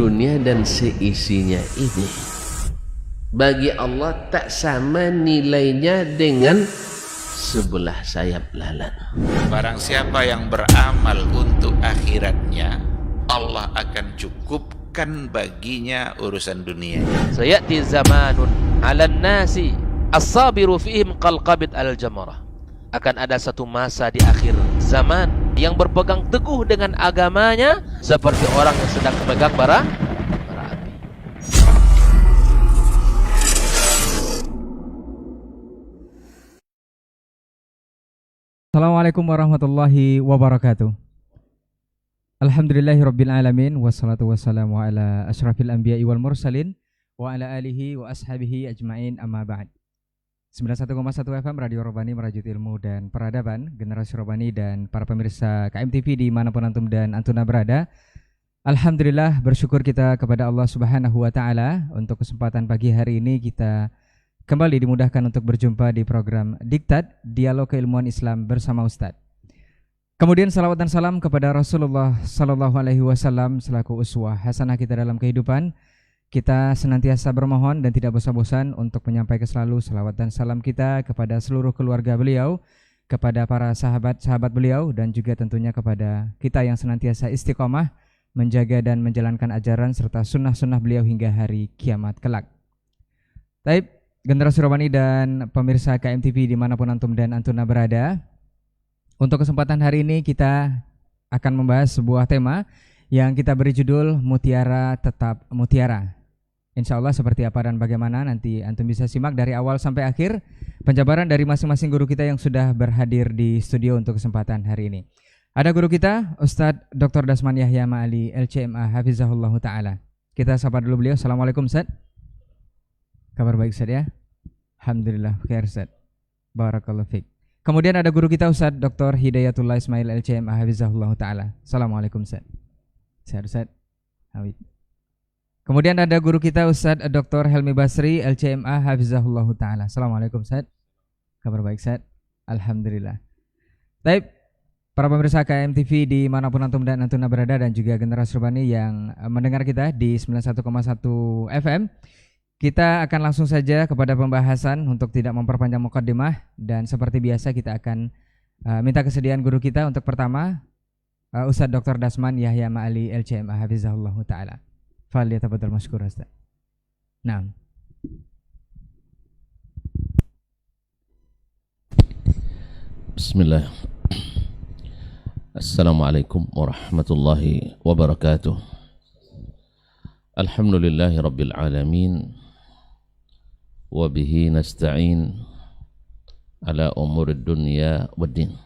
dunia dan seisinya ini bagi Allah tak sama nilainya dengan sebelah sayap lalat. Barang siapa yang beramal untuk akhiratnya, Allah akan cukupkan baginya urusan dunia. Sayati zamanun 'alan nasi as-sabiru fihim qalqabit al-jamarah. Akan ada satu masa di akhir zaman yang berpegang teguh dengan agamanya seperti orang yang sedang memegang bara api. Assalamualaikum warahmatullahi wabarakatuh. Alhamdulillahirabbil alamin wassalatu wassalamu ala asyrafil anbiya'i wal mursalin wa ala alihi wa ashabihi ajmain amma ba'd. 91,1 FM Radio Robani merajut ilmu dan peradaban, generasi Robani dan para pemirsa KMTV dimanapun antum dan antuna berada. Alhamdulillah, bersyukur kita kepada Allah Subhanahu wa taala untuk kesempatan pagi hari ini kita kembali dimudahkan untuk berjumpa di program Diktat, Dialog Keilmuan Islam bersama Ustadz. Kemudian salawat dan salam kepada Rasulullah Sallallahu Alaihi Wasallam selaku uswah hasanah kita dalam kehidupan. Kita senantiasa bermohon dan tidak bosan-bosan untuk menyampaikan selalu salawat dan salam kita kepada seluruh keluarga beliau, kepada para sahabat-sahabat beliau, dan juga tentunya kepada kita yang senantiasa istiqomah menjaga dan menjalankan ajaran serta sunnah-sunnah beliau hingga hari kiamat kelak. Taib, generasi Robani dan pemirsa KMTV dimanapun antum dan antuna berada, untuk kesempatan hari ini kita akan membahas sebuah tema yang kita beri judul Mutiara Tetap Mutiara. Insya Allah seperti apa dan bagaimana nanti antum bisa simak dari awal sampai akhir penjabaran dari masing-masing guru kita yang sudah berhadir di studio untuk kesempatan hari ini. Ada guru kita Ustadz Dr. Dasman Yahya Ma'ali LCMA Hafizahullah Ta'ala. Kita sapa dulu beliau. Assalamualaikum Ustadz. Kabar baik Ustadz ya? Alhamdulillah, khair Ustadz. Barakallahu fiqh. Kemudian ada guru kita Ustadz Dr. Hidayatullah Ismail LCMA Hafizahullah Ta'ala. Assalamualaikum Ustadz. Sehat Ustadz. Hawid. Kemudian ada guru kita Ustadz Dr. Helmi Basri LCMA Hafizahullah Ta'ala. Assalamualaikum Ustadz. Kabar baik Ustadz. Alhamdulillah. Baik, para pemirsa KMTV dimanapun antum dan antuna berada dan juga generasi Robani yang mendengar kita di 91,1 FM. Kita akan langsung saja kepada pembahasan untuk tidak memperpanjang mukaddimah, dan seperti biasa kita akan minta kesediaan guru kita untuk pertama Ustadz Dr. Dasman Yahya Ma'ali LCMA Hafizahullah Ta'ala. Falyatafaddal mashkur Ustaz. Naam. Bismillah. Assalamualaikum warahmatullahi wabarakatuh. Alhamdulillahi rabbil alamin. Wabihi nasta'in ala umurid dunya waddin.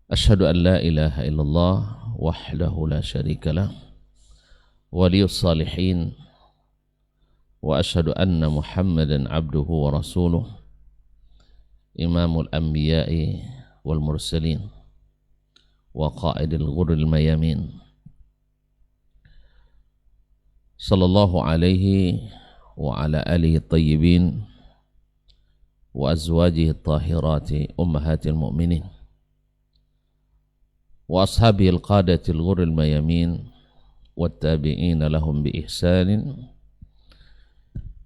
Ashhadu an la ilaha illallah wahdahu la syarika lah waliyus salihin wa ashhadu anna Muhammadan abduhu wa rasuluh imamul anbiya'i wal mursalin wa qaidil ghurril mayamin sallallahu alaihi wa ala alihi tayyibin wa azwajihi tahirati ummahatil mu'minin wa ashabihi al-qadatil ghurril mayamin wattabi'ina lahum bi ihsanin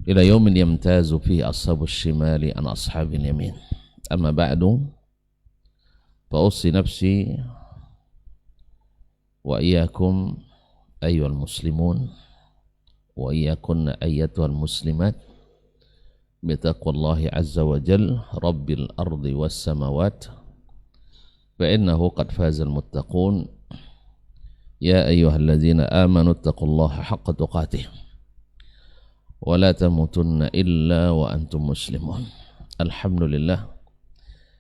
ila yaumin yamtazu fi ashabus shimali an ashabil yamin. Amma ba'du, fa ussi nafsi wa iyyakum ayyuhal muslimun wa iyyakunna ayyatuhal muslimat bi taqwallahi azza wa jalla rabbil ardi was samawat fa innahu qad fazal muttaqun. Ya ayyuhalladzina amanu taqullaha haqqa tuqatih wa la tamutunna illa wa antum muslimun. Alhamdulillah,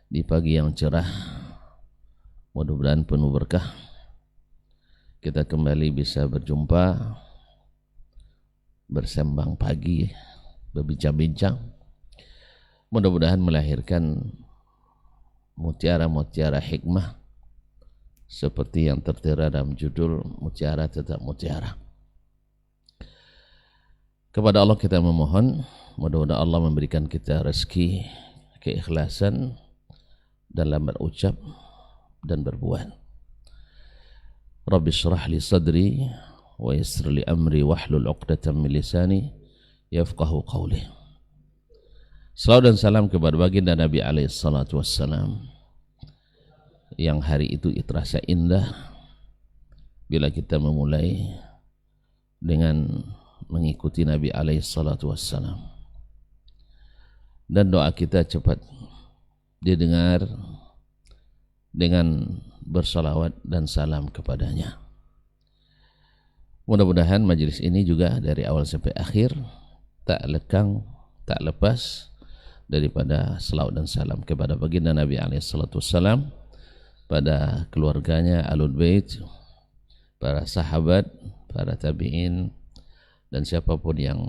di pagi yang cerah, mudah-mudahan penuh berkah, kita kembali bisa berjumpa, bersembang pagi, berbincang-bincang, mudah-mudahan melahirkan mutiara-mutiara hikmah seperti yang tertera dalam judul Mutiara Tetap Mutiara. Kepada Allah kita memohon, mudah-mudahan Allah memberikan kita rezeki, keikhlasan dalam berucap dan berbuat. Rabbi syrah li sadri wa yassir li amri wahlul 'uqdatam min lisani yafqahu qawli. Salawat dan salam kepada baginda Nabi alaihi salatu wassalam, yang hari itu terasa indah bila kita memulai dengan mengikuti Nabi alaihi salatu wassalam, dan doa kita cepat didengar dengan bersalawat dan salam kepadanya. Mudah-mudahan majelis ini juga dari awal sampai akhir tak lekang, tak lepas daripada salawat dan salam kepada baginda Nabi alaihi salatu wassalam, pada keluarganya, alul bait, para sahabat, para tabi'in, dan siapapun yang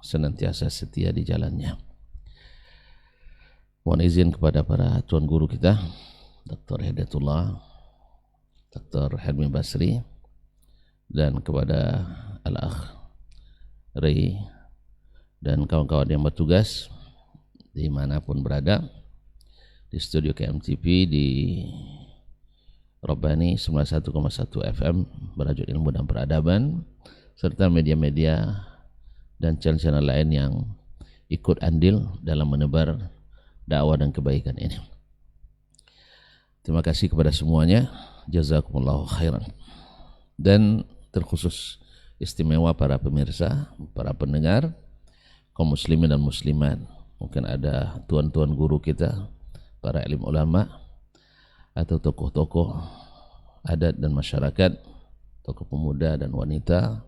senantiasa setia di jalannya. Mohon izin kepada para tuan guru kita, Dr. Hidayatullah, Dr. Helmi Basri, dan kepada Al-Akh Ray dan kawan-kawan yang bertugas dimanapun berada di studio KMTP di Rabbani 91,1 FM Merajut Ilmu dan Peradaban, serta media-media dan channel-channel lain yang ikut andil dalam menebar dakwah dan kebaikan ini. Terima kasih kepada semuanya, jazakumullahu khairan. Dan terkhusus istimewa para pemirsa, para pendengar, kaum muslimin dan muslimat. Mungkin ada tuan-tuan guru kita, para alim ulama, atau tokoh-tokoh adat dan masyarakat, tokoh pemuda dan wanita,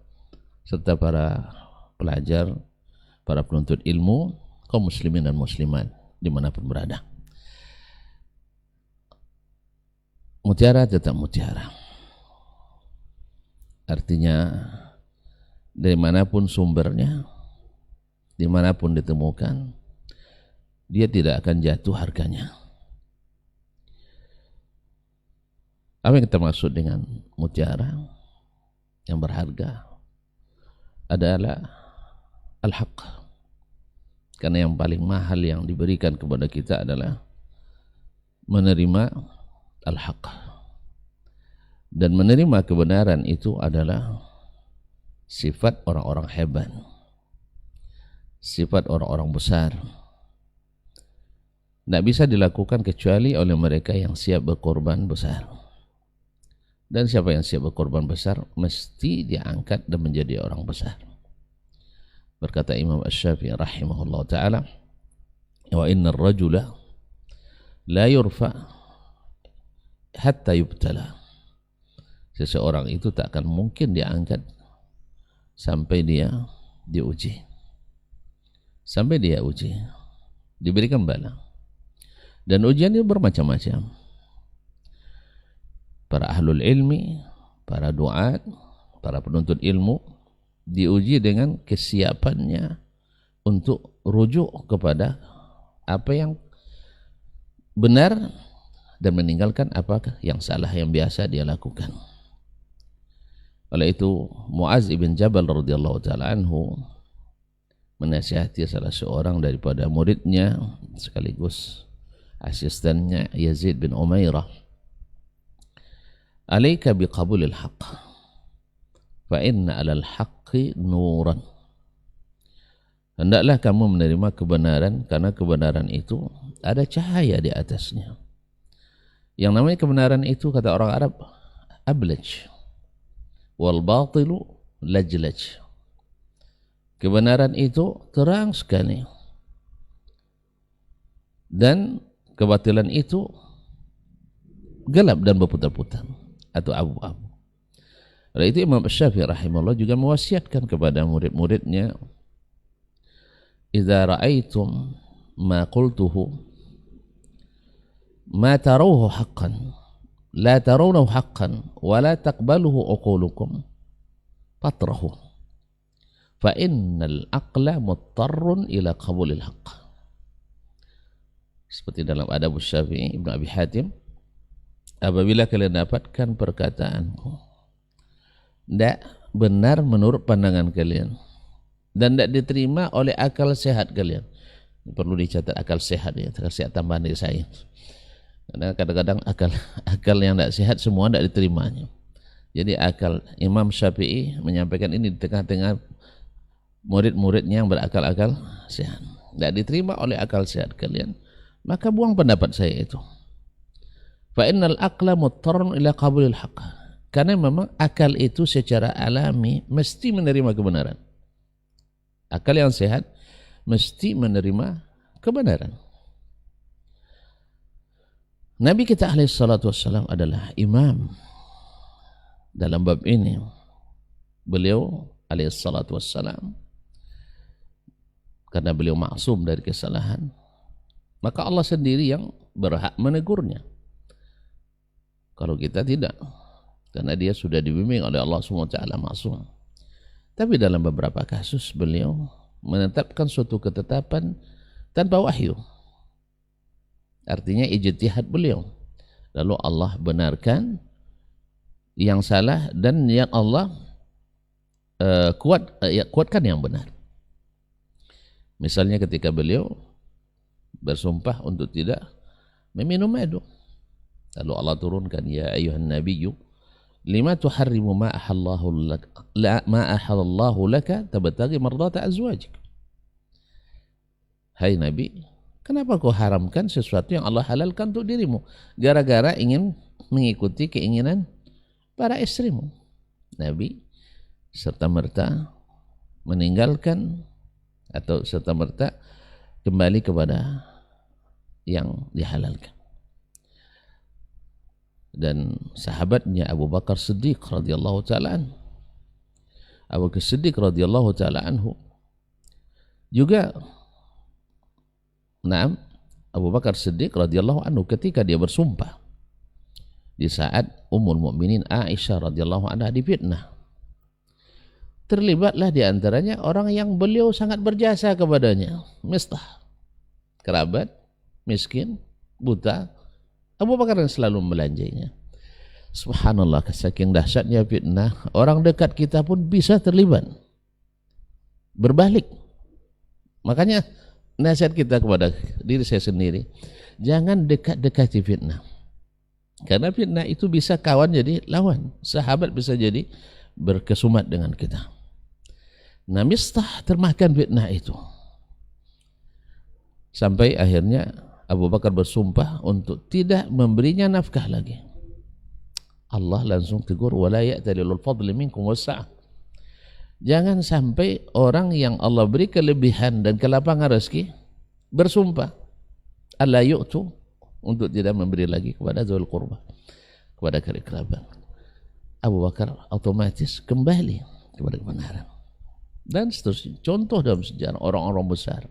serta para pelajar, para penuntut ilmu, kaum muslimin dan muslimat dimanapun berada. Mutiara tetap mutiara. Artinya dari manapun sumbernya, dimanapun ditemukan, dia tidak akan jatuh harganya. Apa yang kita maksud dengan mutiara yang berharga adalah al-haq. Karena yang paling mahal yang diberikan kepada kita adalah menerima al-haq. Dan menerima kebenaran itu adalah sifat orang-orang hebat, sifat orang-orang besar. Tidak bisa dilakukan kecuali oleh mereka yang siap berkorban besar. Dan siapa yang siap berkorban besar mesti diangkat dan menjadi orang besar. Berkata Imam Asy-Syafi'i rahimahullah ta'ala, wa inna ar-rajula la yurfa hatta yubtala. Seseorang itu tak akan mungkin diangkat sampai dia diuji. Sampai dia uji, diberikan bala. Dan ujian itu bermacam-macam. Para ahlul ilmi, para duat, para penuntut ilmu diuji dengan kesiapannya untuk rujuk kepada apa yang benar dan meninggalkan apa yang salah yang biasa dia lakukan. Oleh itu Muaz ibn Jabal radhiyallahu ta'ala anhu menasihati salah seorang daripada muridnya sekaligus asistennya, Yazid bin Umairah, alaika biqabulil haqq fa inna alal haqqi nuran. Hendaklah kamu menerima kebenaran, karena kebenaran itu ada cahaya di atasnya. Yang namanya kebenaran itu, kata orang Arab, ablaj, wal batilu lajlaj. Kebenaran itu terang sekali dan kebatilan itu gelap dan berputar-putar atau abu-abu. Oleh itu Imam Syafi'i rahimahullah juga mewasiatkan kepada murid-muridnya, idza ra'aitum ma qultuhu ma tarawhu haqqan la tarawnahu haqqan wa la taqbaluhu uqulukum fatrahu fa innal aqla muttarrun ila qabulil haqq. Seperti dalam Adab Syafi'i Ibnu Abi Hatim, apabila kalian dapatkan perkataanku tidak benar menurut pandangan kalian dan tidak diterima oleh akal sehat kalian. Perlu dicatat akal sehat ya, akal sehat tambahan dari saya. Karena kadang-kadang akal yang tidak sehat semua tidak diterimanya. Jadi akal Imam Syafi'i menyampaikan ini di tengah-tengah murid-muridnya yang berakal-akal sehat. Tidak diterima oleh akal sehat kalian, maka buang pendapat saya itu. Fa innal aqla muttarun ila qabulil haqq. Karena memang akal itu secara alami mesti menerima kebenaran. Akal yang sehat mesti menerima kebenaran. Nabi kita alaihi salatu wassalam adalah imam dalam bab ini. Beliau alaihi salatu wassalam, karena beliau maksum dari kesalahan, maka Allah sendiri yang berhak menegurnya. Kalau kita tidak, karena dia sudah dibimbing oleh Allah SWT maksum. Tapi dalam beberapa kasus beliau menetapkan suatu ketetapan tanpa wahyu. Artinya ijtihad beliau. Lalu Allah benarkan yang salah dan yang Allah kuatkan yang benar. Misalnya ketika beliau bersumpah untuk tidak meminum madu, lalu Allah turunkan, ya ayuhan nabiyyu lima tuharrimu ma ahallallahu laka tabtaghi mardata azwajik. Hai Nabi, kenapa kau haramkan sesuatu yang Allah halalkan untuk dirimu? Gara-gara ingin mengikuti keinginan para istrimu. Nabi serta-merta meninggalkan atau serta-merta kembali kepada yang dihalalkan. Dan sahabatnya Abu Bakar Siddiq radhiyallahu taala anhu, Abu Bakar Siddiq radhiyallahu taala anhu juga, Abu Bakar Siddiq radhiyallahu anhu ketika dia bersumpah di saat Ummul Mukminin Aisyah radhiyallahu anha difitnah, terlibatlah di antaranya orang yang beliau sangat berjasa kepadanya, Mistah, kerabat, miskin, buta. Abu Bakar yang selalu membelanjainya. Subhanallah, saking dahsyatnya fitnah, orang dekat kita pun bisa terlibat, berbalik. Makanya nasihat kita kepada diri saya sendiri, jangan dekat-dekati fitnah. Karena fitnah itu bisa kawan jadi lawan, sahabat bisa jadi berkesumat dengan kita. Nah, Mistah termakan fitnah itu. Sampai akhirnya Abu Bakar bersumpah untuk tidak memberinya nafkah lagi. Allah langsung tegur, wala ya'tali ulul fadli minkum wassa'ah. Jangan sampai orang yang Allah beri kelebihan dan kelapangan rezeki bersumpah alla yu'tu, untuk tidak memberi lagi kepada dzul qurba, kepada kerabat. Abu Bakar otomatis kembali kepada kebenaran. Dan seterusnya. Contoh dalam sejarah orang-orang besar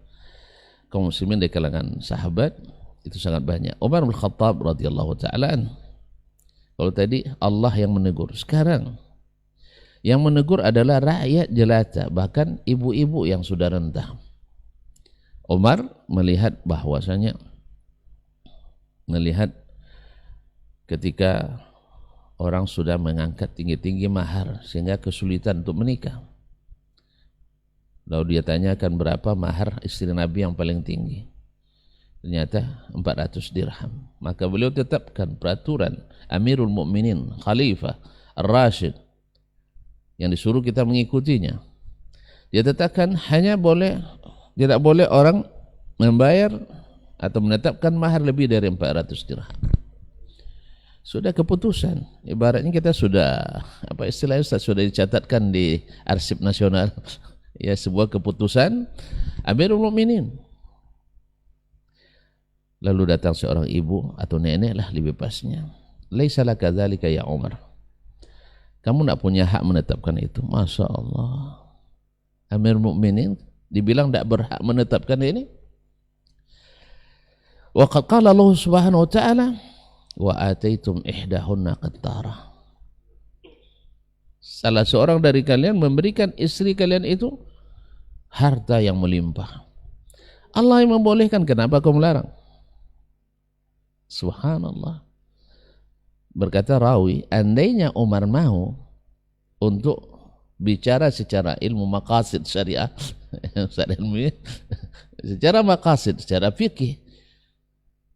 kaum muslimin di kalangan sahabat itu sangat banyak. Umar bin Khattab radhiyallahu ta'ala. Kalau tadi Allah yang menegur, sekarang yang menegur adalah rakyat jelata, bahkan ibu-ibu yang sudah rentah. Umar melihat bahwasanya, ketika orang sudah mengangkat tinggi-tinggi mahar sehingga kesulitan untuk menikah. Lalu dia tanyakan berapa mahar istri Nabi yang paling tinggi. Ternyata 400 dirham. Maka beliau tetapkan peraturan Amirul Mukminin, Khalifah Ar-Rashid, yang disuruh kita mengikutinya. Dia tetapkan tidak boleh orang membayar atau menetapkan mahar lebih dari 400 dirham. Sudah keputusan. Ibaratnya kita sudah, apa istilahnya Ustaz, sudah dicatatkan di arsip nasional. Ya, sebuah keputusan Amirul Mukminin. Lalu datang seorang ibu atau nenek lah lebih pasnya. Laisa laka dzalika ya Umar. Kamu tidak punya hak menetapkan itu. Masya Allah. Amirul Mukminin dibilang tidak berhak menetapkan ini. Wa qad qala Allah Subhanahu wa ta'ala wa ataitum ihdahunna qintara. Salah seorang dari kalian memberikan istri kalian itu harta yang melimpah. Allah yang membolehkan, kenapa kau melarang? Subhanallah. Berkata rawi, andainya Umar mau untuk bicara secara ilmu maqasid syariah, secara maqasid, secara fikih,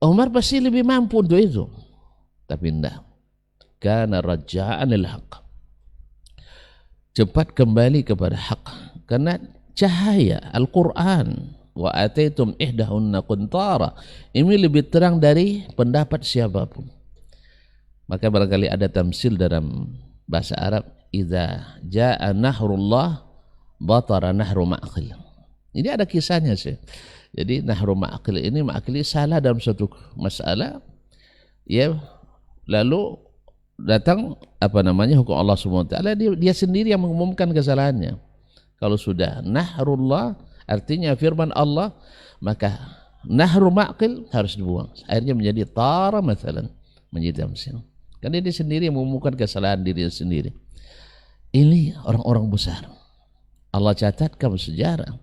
Umar pasti lebih mampu untuk itu. Tapi tidak. Karena raja'an lil haqq. cepat kembali kepada hak, karena cahaya Al-Quran, wa ataitum ihdahunna quntara, ini lebih terang dari pendapat siapapun. Maka barangkali ada tamsil dalam bahasa Arab, idza jaa nahrullah batara nahru ma'qil. Ini ada kisahnya sih. Jadi nahru ma'qil ini, ma'qil salah dalam suatu masalah, ya, lalu datang hukum Allah SWT, dia sendiri yang mengumumkan kesalahannya. Kalau sudah nahrullah artinya firman Allah, maka nahru ma'qil harus dibuang, akhirnya menjadi tara mathalan, menjadi tamsil. Karena dia sendiri yang mengumumkan kesalahan dirinya sendiri. Ini orang-orang besar. Allah catatkan sejarah.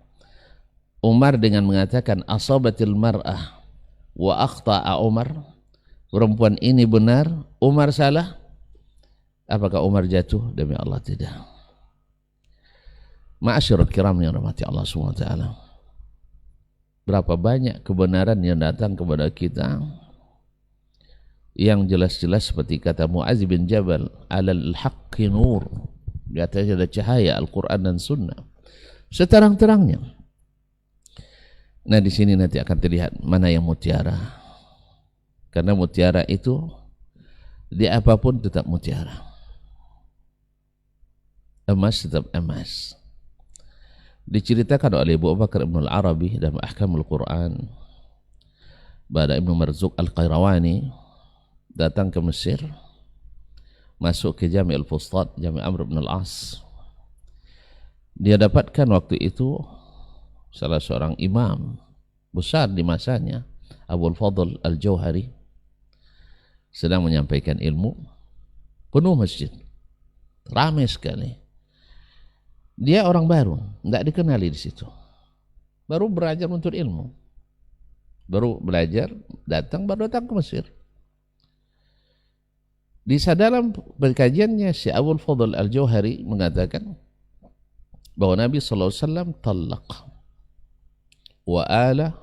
Umar dengan mengatakan asabatil mar'ah wa akhta'a Umar, perempuan ini benar, Umar salah. Apakah Umar jatuh? Demi Allah tidak. Ma'asyiral kiram yang rahmati Allah SWT, berapa banyak kebenaran yang datang kepada kita yang jelas-jelas seperti kata Mu'adz bin Jabal, alal haqqi nur, di atasnya ada cahaya Al-Quran dan Sunnah seterang-terangnya. Nah, di sini nanti akan terlihat mana yang mutiara, karena mutiara itu di apapun tetap mutiara, emas tetap emas. Diceritakan oleh Abu Bakar Ibn Al-Arabi dalam Ahkamul Quran, bahwa Ibn Marzuq Al-Qayrawani datang ke Mesir, masuk ke Jami' Al-Fustat, Jami' Amr bin Al-As. Dia dapatkan waktu itu salah seorang imam besar di masanya, Abu Al-Fadl Al-Jauhari, sedang menyampaikan ilmu, penuh masjid, ramai sekali. Dia orang baru, tidak dikenali di situ, baru belajar untuk ilmu, baru belajar, baru datang ke Mesir. Di dalam perkajiannya si Abu Al-Fadl Al-Jauhari mengatakan bahwa Nabi SAW talaq wa ala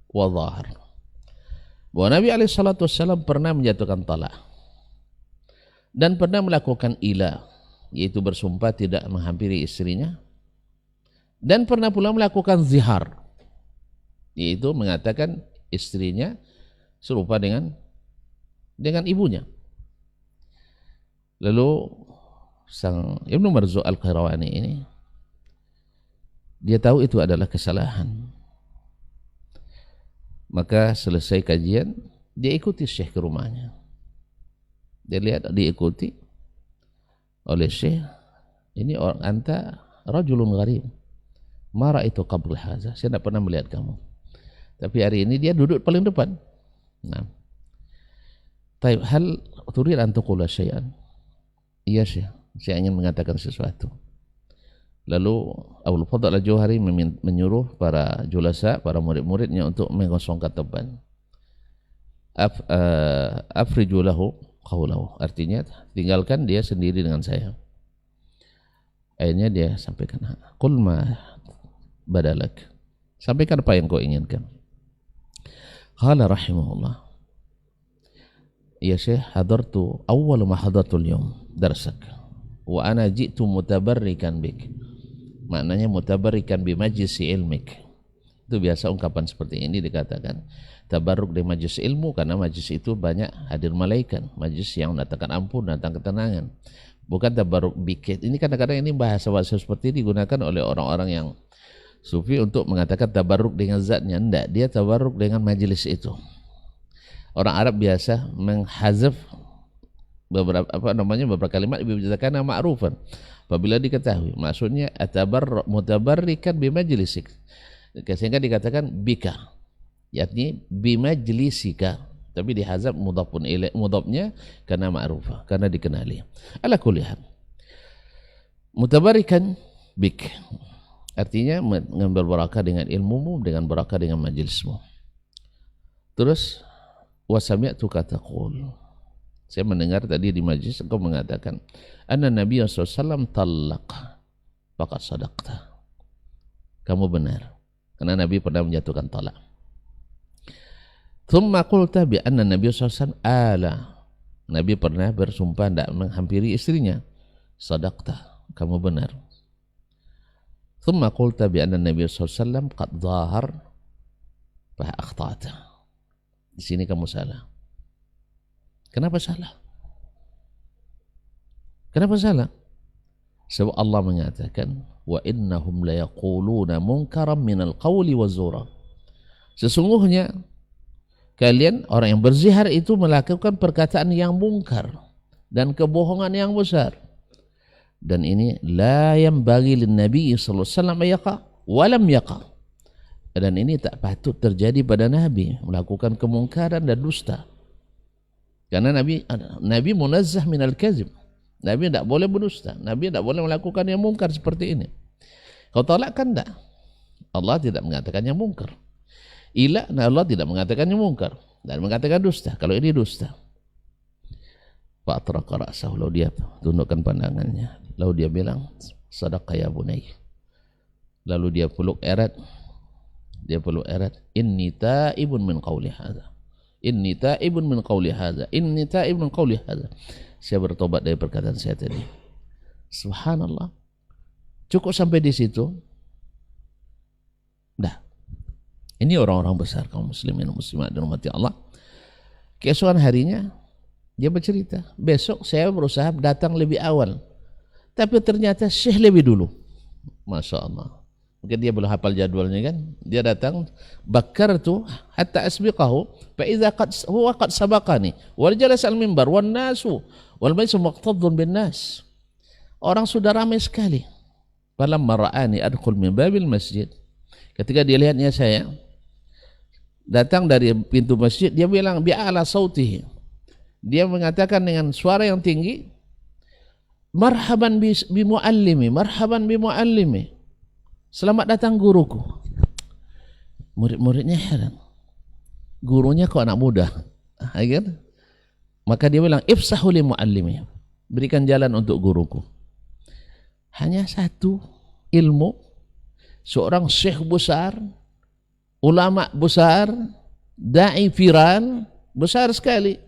wa zahar, bahwa Nabi SAW pernah menjatuhkan talak dan pernah melakukan ila, yaitu bersumpah tidak menghampiri istrinya, dan pernah pula melakukan zihar, yaitu mengatakan istrinya serupa dengan ibunya. Lalu sang Ibnu Marzuq Al-Qayrawani ini, dia tahu itu adalah kesalahan. Maka selesai kajian, dia ikuti Syekh ke rumahnya. Dia lihat diikuti oleh Syekh, ini orang, anta rajulun gharib, ma ra'aitu qabla hadza, saya tidak pernah melihat kamu, tapi hari ini dia duduk paling depan. Nah, taib hal turid an taqula syai'an. Iya Syekh, saya ingin mengatakan sesuatu. Lalu Abu Fadl Al-Jauhari menyuruh para julasa, para murid-muridnya untuk mengosongkan tempat. Afriju lahu qawlahu, artinya tinggalkan dia sendiri dengan saya. Akhirnya dia sampaikan, qul ma badalak, sampaikan apa yang kau inginkan. Qala rahimahullah, ya Syekh, hadartu awwal ma hadartul yawm darsak wa ana ji'tu mutabarrikan bik. Maknanya mutabarrikan bi majlisi ilmik. Itu biasa ungkapan seperti ini dikatakan tabarruk di majlis ilmu, karena majlis itu banyak hadir malaikat, majlis yang mendatangkan ampun, datang ketenangan. Bukan tabarruk bikit. Ini kadang-kadang ini bahasa-bahasa seperti ini digunakan oleh orang-orang yang sufi untuk mengatakan tabarruk dengan zatnya. Enggak, dia tabarruk dengan majlis itu. Orang Arab biasa menghazaf beberapa kalimat dibicarakan ma'rufan apabila diketahui, maksudnya mutabarrikan bimajlisik, sehingga dikatakan bika, yakni bimajlisika, tapi dihazab mudhafun ilaih, mudhafnya karena ma'rufah, karena dikenali. Ala kulli hal, mutabarrikan bik artinya mengambil barakah dengan ilmumu, dengan barakah dengan majlismu. Terus wasami'tuka taqul, saya mendengar tadi di majlis engkau mengatakan anna Nabi SAW talaq, faqad sadaqta, kamu benar, karena Nabi pernah menjatuhkan talak. Thumma qulta bi anna Nabi SAW ala, Nabi pernah bersumpah tidak menghampiri istrinya, sadaqta, kamu benar. Thumma qulta bi anna Nabi sallallahu alaihi wasallam qad dhahar fa akhta'ta. Di sini kamu salah. Kenapa salah? Kenapa salah? Sebab Allah mengatakan wa innahum la yaquluna munkaran minal qawli wazura. Sesungguhnya kalian orang yang berzihar itu melakukan perkataan yang mungkar dan kebohongan yang besar. Dan ini la yanbaghi lin nabi sallallahu alaihi wasallam yaqa wa lam yaqa. Dan ini tak patut terjadi pada Nabi melakukan kemungkaran dan dusta. Karena Nabi munazzah minal kazib. Nabi tidak boleh berdusta. Nabi tidak boleh melakukan yang mungkar seperti ini. Kau tolak kan tak? Allah tidak mengatakan yang mungkar. Allah tidak mengatakan yang mungkar dan mengatakan dusta. Kalau ini dusta. Fa'atraqa ra'sahu, lalu dia tundukkan pandangannya. Lalu dia bilang, sadaqa ya bunayya. Lalu dia peluk erat. Inni ta'ibun min qawli hadza. Inni ta'ibun min qawli hadza. Inni ta'ibun min qawli hadza. Saya bertobat dari perkataan saya tadi. Subhanallah. Cukup sampai di situ. Dah. Ini orang-orang besar kaum muslimin dan muslimat dan umat Allah. Keesokan harinya dia bercerita, besok saya berusaha datang lebih awal. Tapi ternyata Syekh lebih dulu. Masya Allah. Mungkin dia belum hafal jadwalnya kan. Dia datang, bakartu hatta asbiqahu fa idza huwa qad sabaqani wal jalas al mimbar wan nasu wal majlis muqtadun bin nas. Orang sudah ramai sekali. Falamma ra'ani adkhul min babil masjid. Ketika dia lihatnya saya datang dari pintu masjid, dia bilang bi'ala sautihi. Dia mengatakan dengan suara yang tinggi, marhaban bi muallimi, marhaban bi muallimi. Selamat datang guruku. Murid-muridnya heran. Gurunya kok anak muda. Kan? Maka dia bilang, ifsahu li muallimi. Berikan jalan untuk guruku. Hanya satu ilmu, seorang syekh besar, ulama besar, da'i viral, besar sekali.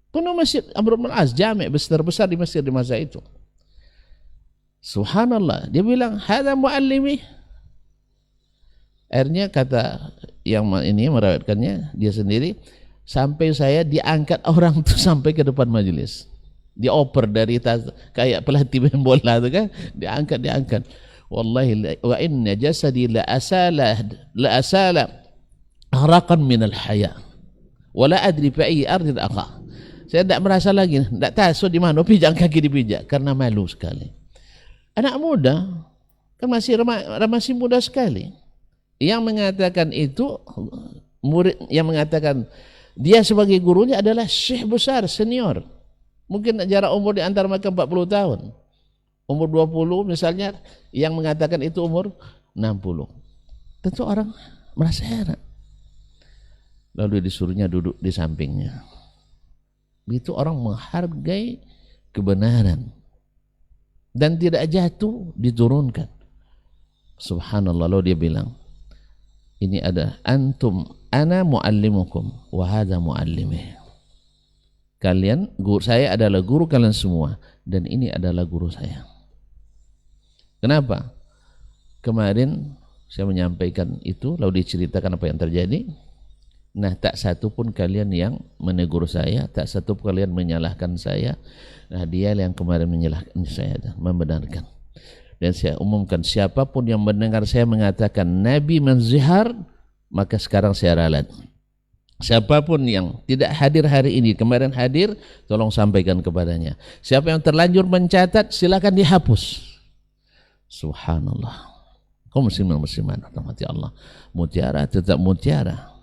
Penuh masjid Amr bin Al-As, jami' besar di Mesir di masa itu. Subhanallah, dia bilang, "Hadza muallimi." Akhirnya kata yang ini merawatkannya dia sendiri, sampai saya diangkat orang tuh sampai ke depan majelis. Dioper dari kayak pelatih main bola tuh kan, diangkat. Wallahi wa inna jasadi la asala haraqan min al-haya. Wa la adri fi ayyi ardin aqa. Saya tidak merasa lagi, tidak tahu di mana pijak kaki dipijak karena malu sekali. Anak muda kan masih muda sekali. Yang mengatakan itu murid yang mengatakan dia sebagai gurunya adalah syekh besar senior. Mungkin jarak umur di antara mereka 40 tahun. Umur 20 misalnya, yang mengatakan itu umur 60. Tentu orang merasa heran. Lalu disuruhnya duduk di sampingnya. Itu orang menghargai kebenaran dan tidak jatuh, diturunkan. Subhanallah. Lalu dia bilang, ini ada antum ana muallimukum wa hadza muallimi. Kalian, guru saya adalah guru kalian semua dan ini adalah guru saya. Kenapa? Kemarin saya menyampaikan itu, lalu diceritakan apa yang terjadi. Nah, tak satu pun kalian yang menegur saya, tak satu pun kalian menyalahkan saya. Nah, dia yang kemarin menyalahkan saya dan membenarkan. Dan saya umumkan, siapapun yang mendengar saya mengatakan Nabi menzihar, maka sekarang saya ralat. Siapapun yang tidak hadir hari ini, kemarin hadir, tolong sampaikan kepadanya. Siapa yang terlanjur mencatat, silakan dihapus. Subhanallah. Kaum muslimin muslimat rahmati Allah. Mutiara tetap mutiara.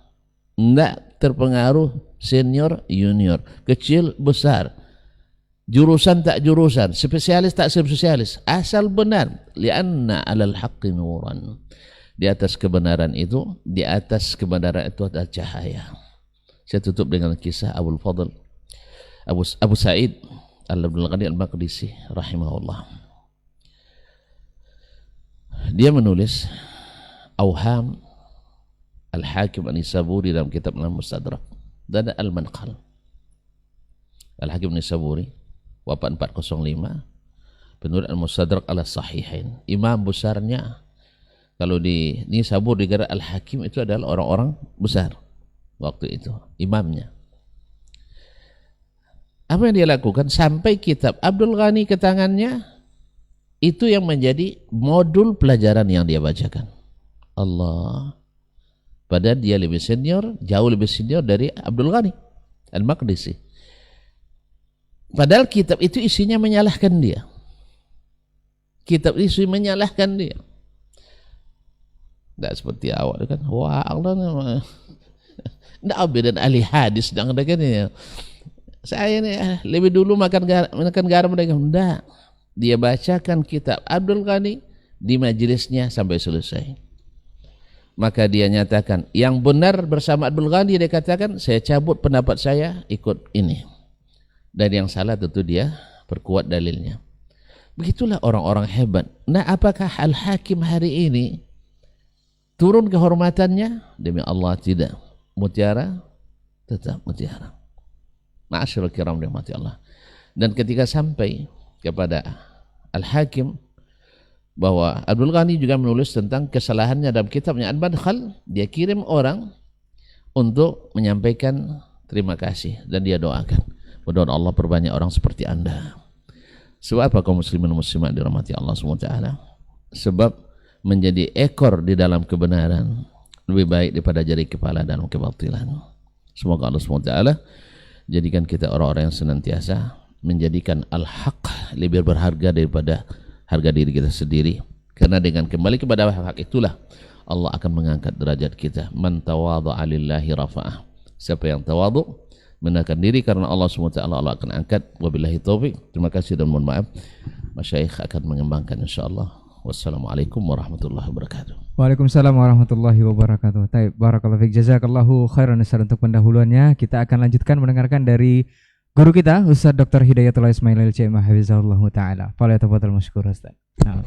Tidak terpengaruh senior junior, kecil besar, jurusan tak jurusan, spesialis tak spesialis, asal benar. Lianna alal haqqi nuran. Di atas kebenaran itu, ada cahaya. Saya tutup dengan kisah Abu Fadl Abu Sa'id Al-Abdul Ghani Al-Maqdisi rahimahullah. Dia menulis Auham Al-Hakim An-Nisaburi dalam kitab Al-Mustadrak dan Al-Manqal. Al-Hakim An-Nisaburi wafat 405, penurut Al-Mustadrak ala Sahihain. Imam besarnya kalau di Nisabur di negara Al-Hakim itu adalah orang-orang besar waktu itu, imamnya. Apa yang dia lakukan? Sampai kitab Abdul Ghani ke tangannya, itu yang menjadi modul pelajaran yang dia bacakan. Allah. Padahal dia lebih senior, jauh lebih senior dari Abdul Ghani Al-Maqdisi. Padahal kitab itu isinya menyalahkan dia. Kitab itu menyalahkan dia. Tidak seperti awak kan. Wah, Allah. Tidak beda ahli hadis dan ya. Saya ini lebih dulu makan garam mereka. Tidak. Dia bacakan kitab Abdul Ghani di majelisnya sampai selesai. Maka dia nyatakan yang benar bersama Abdul Ghani, dia katakan saya cabut pendapat saya ikut ini. Dan yang salah tentu dia perkuat dalilnya. Begitulah orang-orang hebat. Nah, apakah Al-Hakim hari ini turun kehormatannya? Demi Allah tidak. Mutiara tetap mutiara. Ma'asyiral kiram dirahmati Allah. Dan ketika sampai kepada Al-Hakim bahwa Abdul Ghani juga menulis tentang kesalahannya dalam kitabnya Al-Madkhal, dia kirim orang untuk menyampaikan terima kasih dan dia doakan, mudah-mudahan Allah perbanyak orang seperti Anda. Sebab apa kaum muslimin muslimat dirahmati Allah SWT? Sebab menjadi ekor di dalam kebenaran lebih baik daripada jari kepala dalam kebatilan. Semoga Allah SWT jadikan kita orang-orang yang senantiasa menjadikan al-haq lebih berharga daripada harga diri kita sendiri. Karena dengan kembali kepada hak itulah Allah akan mengangkat derajat kita. Man tawadha'a lillahi rafa'ah. Siapa yang tawadhu menangkan diri karena Allah SWT, Allah akan angkat. Wabillahi taufiq. Terima kasih dan mohon maaf. Masyayikh akan mengembangkan insyaallah. Wassalamualaikum warahmatullahi wabarakatuh. Waalaikumsalam warahmatullahi wabarakatuh. Taib, barakallahu fiik, jazakallahu khairan Ustaz untuk pendahuluannya. Kita akan lanjutkan mendengarkan dari guru kita Ustaz Dr. Hidayatullah Ismail LCM hafizahullah taala. Falyatafadhal mashkur Ustaz. Nah.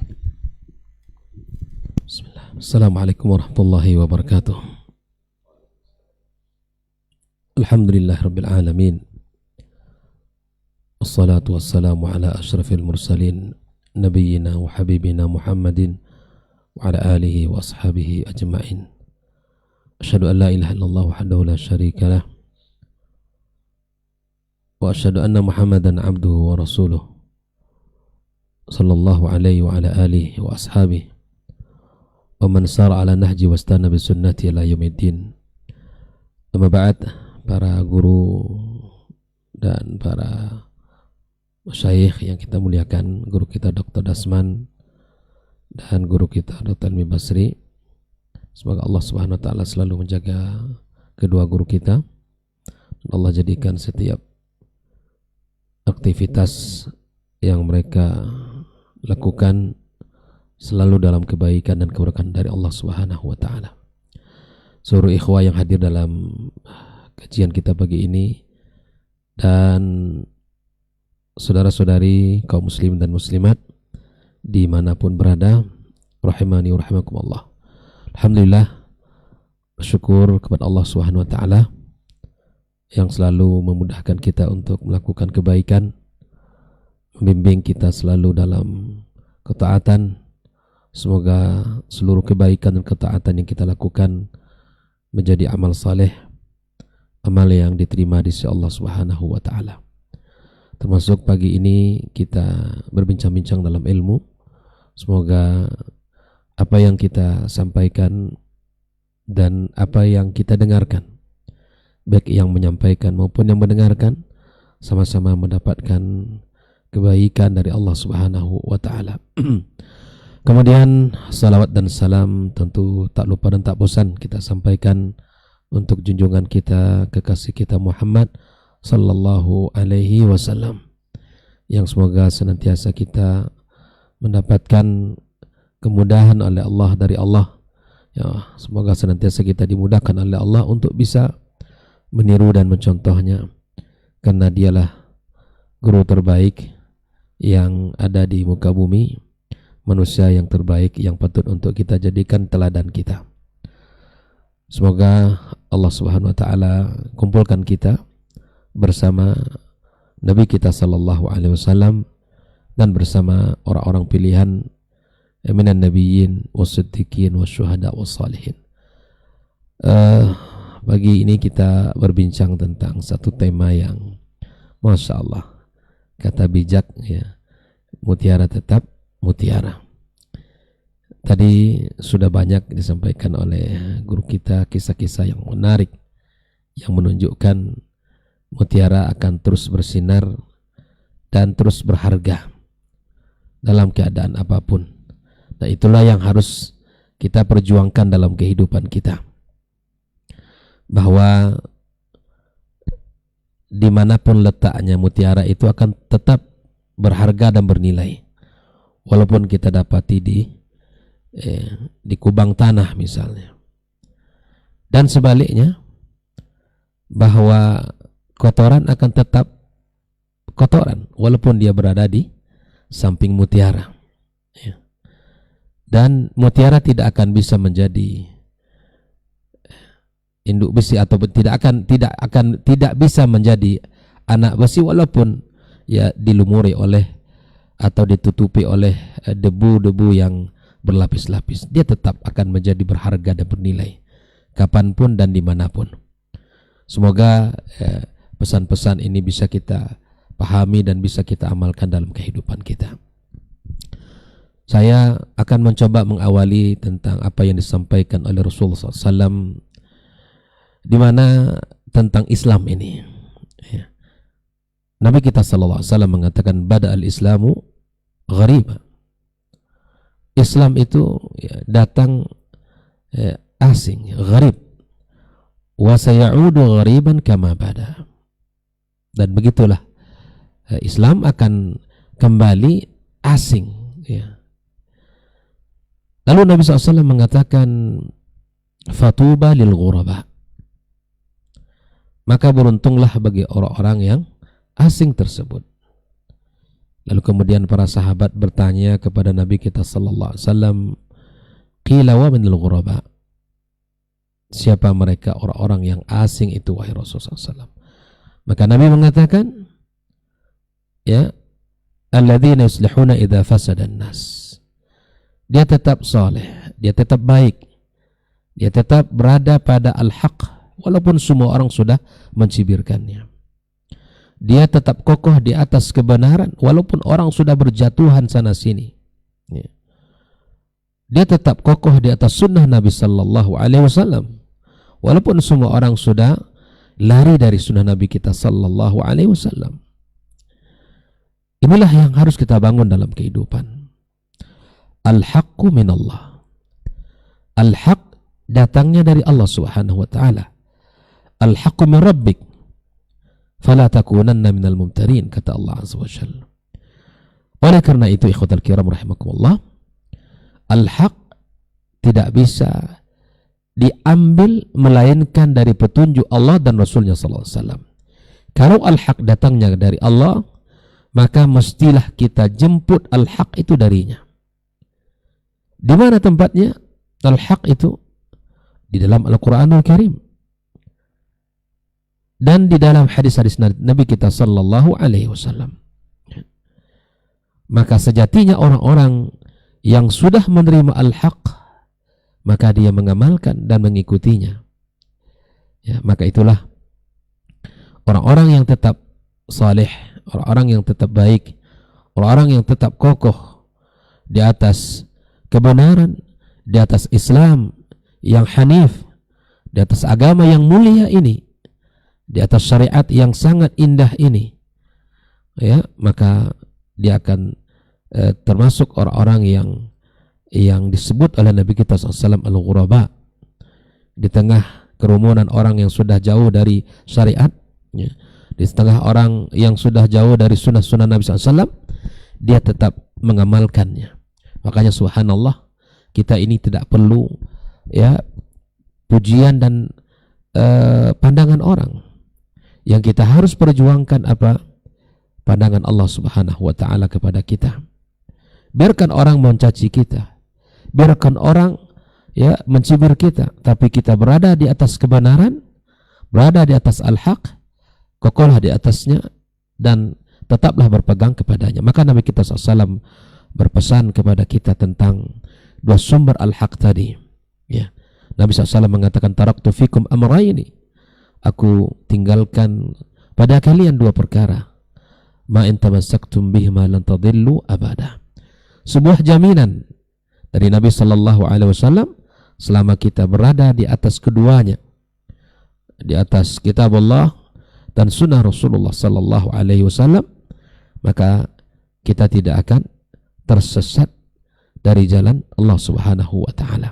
Bismillah. Assalamualaikum warahmatullahi wabarakatuh. Alhamdulillahirabbil alamin. Wassalatu wassalamu ala asyrafil mursalin nabiyyina wa habibina Muhammadin wa ala alihi wa ashabihi ajma'in. Asyhadu an la ilaha illallah wahdahu la syarika lah. Wa asyhadu anna Muhammadan abduhu wa rasuluh sallallahu alaihi wa ala alihi wa ashabihi wa man sara ala nahji wastana bi sunnati ila yaumiddin. Amma ba'd, para guru dan para masyayikh yang kita muliakan, guru kita Dr. Dasman dan guru kita Dr. Almi Basri, semoga Allah Subhanahu wa taala selalu menjaga kedua guru kita. Allah jadikan setiap aktivitas yang mereka lakukan selalu dalam kebaikan dan keberkahan dari Allah Subhanahu wa taala. Seluruh ikhwah yang hadir dalam kajian kita pagi ini dan saudara-saudari kaum muslim dan muslimat dimanapun berada, rahimani wa rahimakumullah. Alhamdulillah, bersyukur kepada Allah Subhanahu wa taala yang selalu memudahkan kita untuk melakukan kebaikan, membimbing kita selalu dalam ketaatan. Semoga seluruh kebaikan dan ketaatan yang kita lakukan menjadi amal saleh, amal yang diterima di sisi Allah Subhanahu wa taala. Termasuk pagi ini kita berbincang-bincang dalam ilmu. Semoga apa yang kita sampaikan dan apa yang kita dengarkan, baik yang menyampaikan maupun yang mendengarkan, sama-sama mendapatkan kebaikan dari Allah Subhanahu wa taala. Kemudian salawat dan salam tentu tak lupa dan tak bosan kita sampaikan untuk junjungan kita, kekasih kita Muhammad sallallahu alaihi wasallam, yang semoga senantiasa kita mendapatkan kemudahan oleh Allah dari Allah. Ya, semoga senantiasa kita dimudahkan oleh Allah untuk bisa meniru dan mencontohnya, karena dialah guru terbaik yang ada di muka bumi, manusia yang terbaik yang patut untuk kita jadikan teladan kita. Semoga Allah Subhanahu wa taala kumpulkan kita bersama Nabi kita sallallahu alaihi wasallam dan bersama orang-orang pilihan minan nabiyyin was-siddiqin wasyuhada was-salihin. Pagi ini kita berbincang tentang satu tema yang Masya Allah, kata bijak ya, mutiara tetap mutiara. Tadi sudah banyak disampaikan oleh guru kita kisah-kisah yang menarik yang menunjukkan mutiara akan terus bersinar dan terus berharga dalam keadaan apapun. Nah, itulah yang harus kita perjuangkan dalam kehidupan kita, bahwa dimanapun letaknya mutiara itu akan tetap berharga dan bernilai, walaupun kita dapati di kubang tanah misalnya. Dan sebaliknya, bahwa kotoran akan tetap kotoran walaupun dia berada di samping mutiara ya. Dan mutiara tidak akan bisa menjadi induk besi atau tidak bisa menjadi anak besi walaupun ya dilumuri oleh atau ditutupi oleh debu-debu yang berlapis-lapis. Dia tetap akan menjadi berharga dan bernilai kapanpun dan dimanapun. Semoga pesan-pesan ini bisa kita pahami dan bisa kita amalkan dalam kehidupan kita. Saya akan mencoba mengawali tentang apa yang disampaikan oleh Rasulullah SAW, di mana tentang Islam ini. Ya. Nabi kita SAW mengatakan bada al-Islamu ghariba. Islam itu ya, datang asing, gharib. Wa sayaudu ghariban kama bada. Dan begitulah Islam akan kembali asing ya. Lalu Nabi SAW mengatakan fatuba lil ghuraba. Maka beruntunglah bagi orang-orang yang asing tersebut. Lalu kemudian para sahabat bertanya kepada Nabi kita sallallahu alaihi wasallam, qila wa minal ghuraba. Siapa mereka orang-orang yang asing itu wahai Rasulullah SAW? Maka Nabi mengatakan, ya, alladzina yuslihuna idza fasada an-nas. Dia tetap saleh, dia tetap baik, dia tetap berada pada al-haq walaupun semua orang sudah mencibirkannya. Dia tetap kokoh di atas kebenaran walaupun orang sudah berjatuhan sana sini. Dia tetap kokoh di atas sunnah Nabi sallallahu alaihi wasallam walaupun semua orang sudah lari dari sunnah Nabi kita sallallahu alaihi wasallam. Inilah yang harus kita bangun dalam kehidupan. Al-haqqu minallah. Al-haq datangnya dari Allah Subhanahu wa taala. Al-haqqu min rabbik. Fala takunanna minal mumtarin, kata Allah Azza wa Jalla. Oleh karena itu ikhwatal kiram rahimakumullah, al-haq tidak bisa diambil melainkan dari petunjuk Allah dan Rasulnya sallallahu alaihi wasallam. Kalau al-haq datangnya dari Allah, maka mestilah kita jemput al-haq itu darinya. Di mana tempatnya al-haq itu? Di dalam Al-Qur'anul Karim dan di dalam hadis-hadis Nabi kita sallallahu alaihi wasallam. Maka sejatinya orang-orang yang sudah menerima al-haq, maka dia mengamalkan dan mengikutinya. Ya, maka itulah orang-orang yang tetap saleh, orang-orang yang tetap baik, orang-orang yang tetap kokoh di atas kebenaran, di atas Islam yang hanif, di atas agama yang mulia ini, di atas syariat yang sangat indah ini, ya, maka dia akan termasuk orang-orang yang disebut oleh Nabi kita SAW al-ghuraba. Di tengah kerumunan orang yang sudah jauh dari syariat, ya, di tengah orang yang sudah jauh dari sunnah-sunnah Nabi SAW, dia tetap mengamalkannya. Makanya subhanallah, kita ini tidak perlu ya pujian dan pandangan orang. Yang kita harus perjuangkan apa? Pandangan Allah Subhanahu wa taala kepada kita. Biarkan orang mencaci kita, biarkan orang ya mencibir kita, tapi kita berada di atas kebenaran, berada di atas al-haq, kokohlah di atasnya dan tetaplah berpegang kepadanya. Maka Nabi kita SAW berpesan kepada kita tentang dua sumber al-haq tadi. Ya. Nabi SAW mengatakan, taraktu fikum amrayni, aku tinggalkan pada kalian dua perkara, ma in tamassaktum bihima lan tadillu abada. Sebuah jaminan dari Nabi SAW selama kita berada di atas keduanya, di atas kitab Allah dan sunnah Rasulullah SAW, maka kita tidak akan tersesat dari jalan Allah Subhanahu wa taala.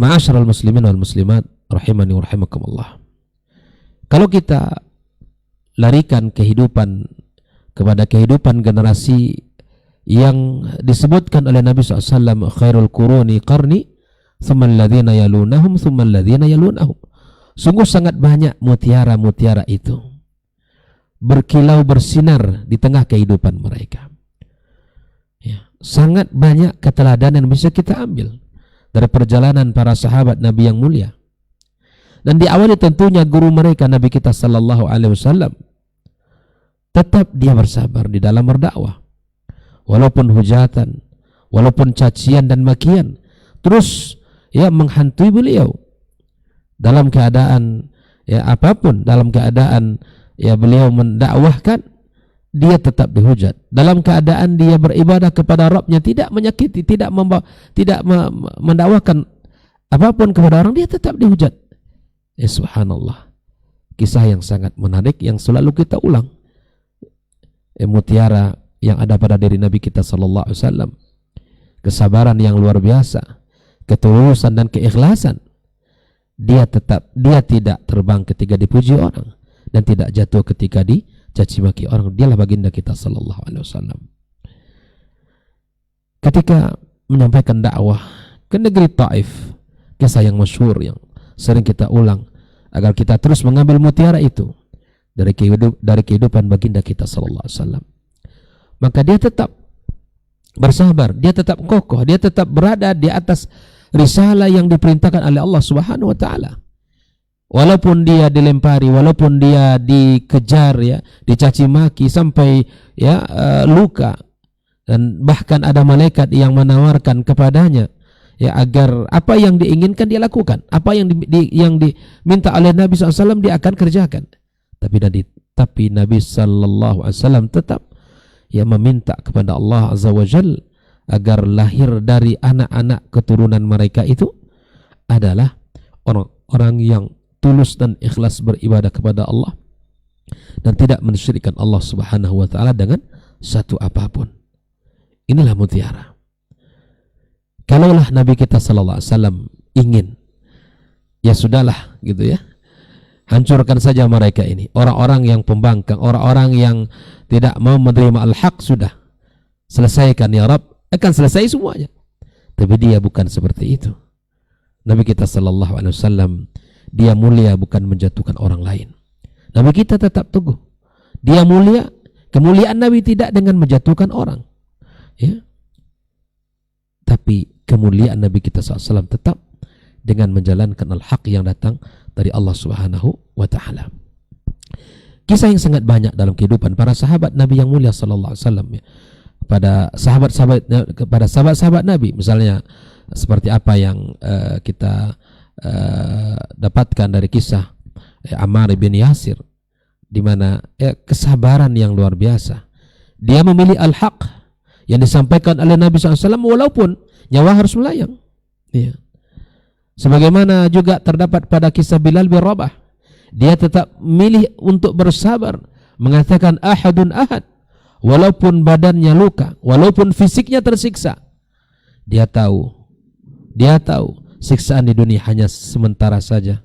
Ma'asyiral muslimin wal muslimat rahimani wa rahimakumullah. Kalau kita larikan kehidupan kepada kehidupan generasi yang disebutkan oleh Nabi SAW, khairul quruni qarni thumma alladhina yalunahum thumma alladhina yalunahum. Sungguh sangat banyak mutiara-mutiara itu berkilau bersinar di tengah kehidupan mereka. Ya, sangat banyak keteladanan yang bisa kita ambil dari perjalanan para sahabat Nabi yang mulia. Dan diawali tentunya guru mereka Nabi kita sallallahu alaihi wasallam. Tetap dia bersabar di dalam berdakwah. Walaupun hujatan, walaupun cacian dan makian, terus ya menghantui beliau. Dalam keadaan ya apapun, dalam keadaan ya beliau mendakwahkan, dia tetap dihujat. Dalam keadaan dia beribadah kepada Rabbnya, tidak menyakiti, tidak mendakwahkan apapun kepada orang, dia tetap dihujat. Ya subhanallah. Kisah yang sangat menarik yang selalu kita ulang. Mutiara yang ada pada diri Nabi kita sallallahu alaihi wasallam. Kesabaran yang luar biasa, ketulusan dan keikhlasan. Dia tidak terbang ketika dipuji orang dan tidak jatuh ketika dicaci maki orang. Dialah baginda kita sallallahu alaihi wasallam. Ketika menyampaikan dakwah ke negeri Taif, kisah yang masyhur yang sering kita ulang agar kita terus mengambil mutiara itu dari kehidupan baginda kita sallallahu alaihi wasallam. Maka dia tetap bersabar, dia tetap kokoh, dia tetap berada di atas risalah yang diperintahkan oleh Allah Subhanahu wa taala. Walaupun dia dilempari, walaupun dia dikejar ya, dicaci maki sampai ya luka, dan bahkan ada malaikat yang menawarkan kepadanya ya agar apa yang diinginkan dia lakukan, apa yang diminta oleh Nabi SAW dia akan kerjakan. Tapi Nabi SAW tetap ya meminta kepada Allah Azza wa Jalla agar lahir dari anak-anak keturunan mereka itu adalah orang-orang yang tulus dan ikhlas beribadah kepada Allah dan tidak mensyirikkan Allah Subhanahu wa taala dengan satu apapun. Inilah mutiara. Kalaulah Nabi kita sallallahu alaihi wasallam ingin, ya sudahlah gitu ya, hancurkan saja mereka ini, orang-orang yang pembangkang, orang-orang yang tidak mau menerima al-haq, sudah selesaikan ya Rabb, akan selesai semuanya. Tapi dia bukan seperti itu. Nabi kita sallallahu alaihi wasallam, dia mulia bukan menjatuhkan orang lain. Nabi kita tetap teguh, dia mulia, kemuliaan Nabi tidak dengan menjatuhkan orang ya. Tapi kemuliaan Nabi kita SAW tetap dengan menjalankan al-haq yang datang dari Allah Subhanahu wa taala. Kisah yang sangat banyak dalam kehidupan para sahabat Nabi yang mulia sallallahu alaihi wasallam ya. Kepada sahabat-sahabat Nabi, misalnya seperti apa yang kita dapatkan dari kisah Ammar bin Yasir, di mana kesabaran yang luar biasa. Dia memilih al-haq yang disampaikan oleh Nabi SAW walaupun nyawa harus melayang. Ya. Sebagaimana juga terdapat pada kisah Bilal bin Rabah, dia tetap milih untuk bersabar, mengatakan ahadun ahad, walaupun badannya luka, walaupun fisiknya tersiksa. Dia tahu siksaan di dunia hanya sementara saja,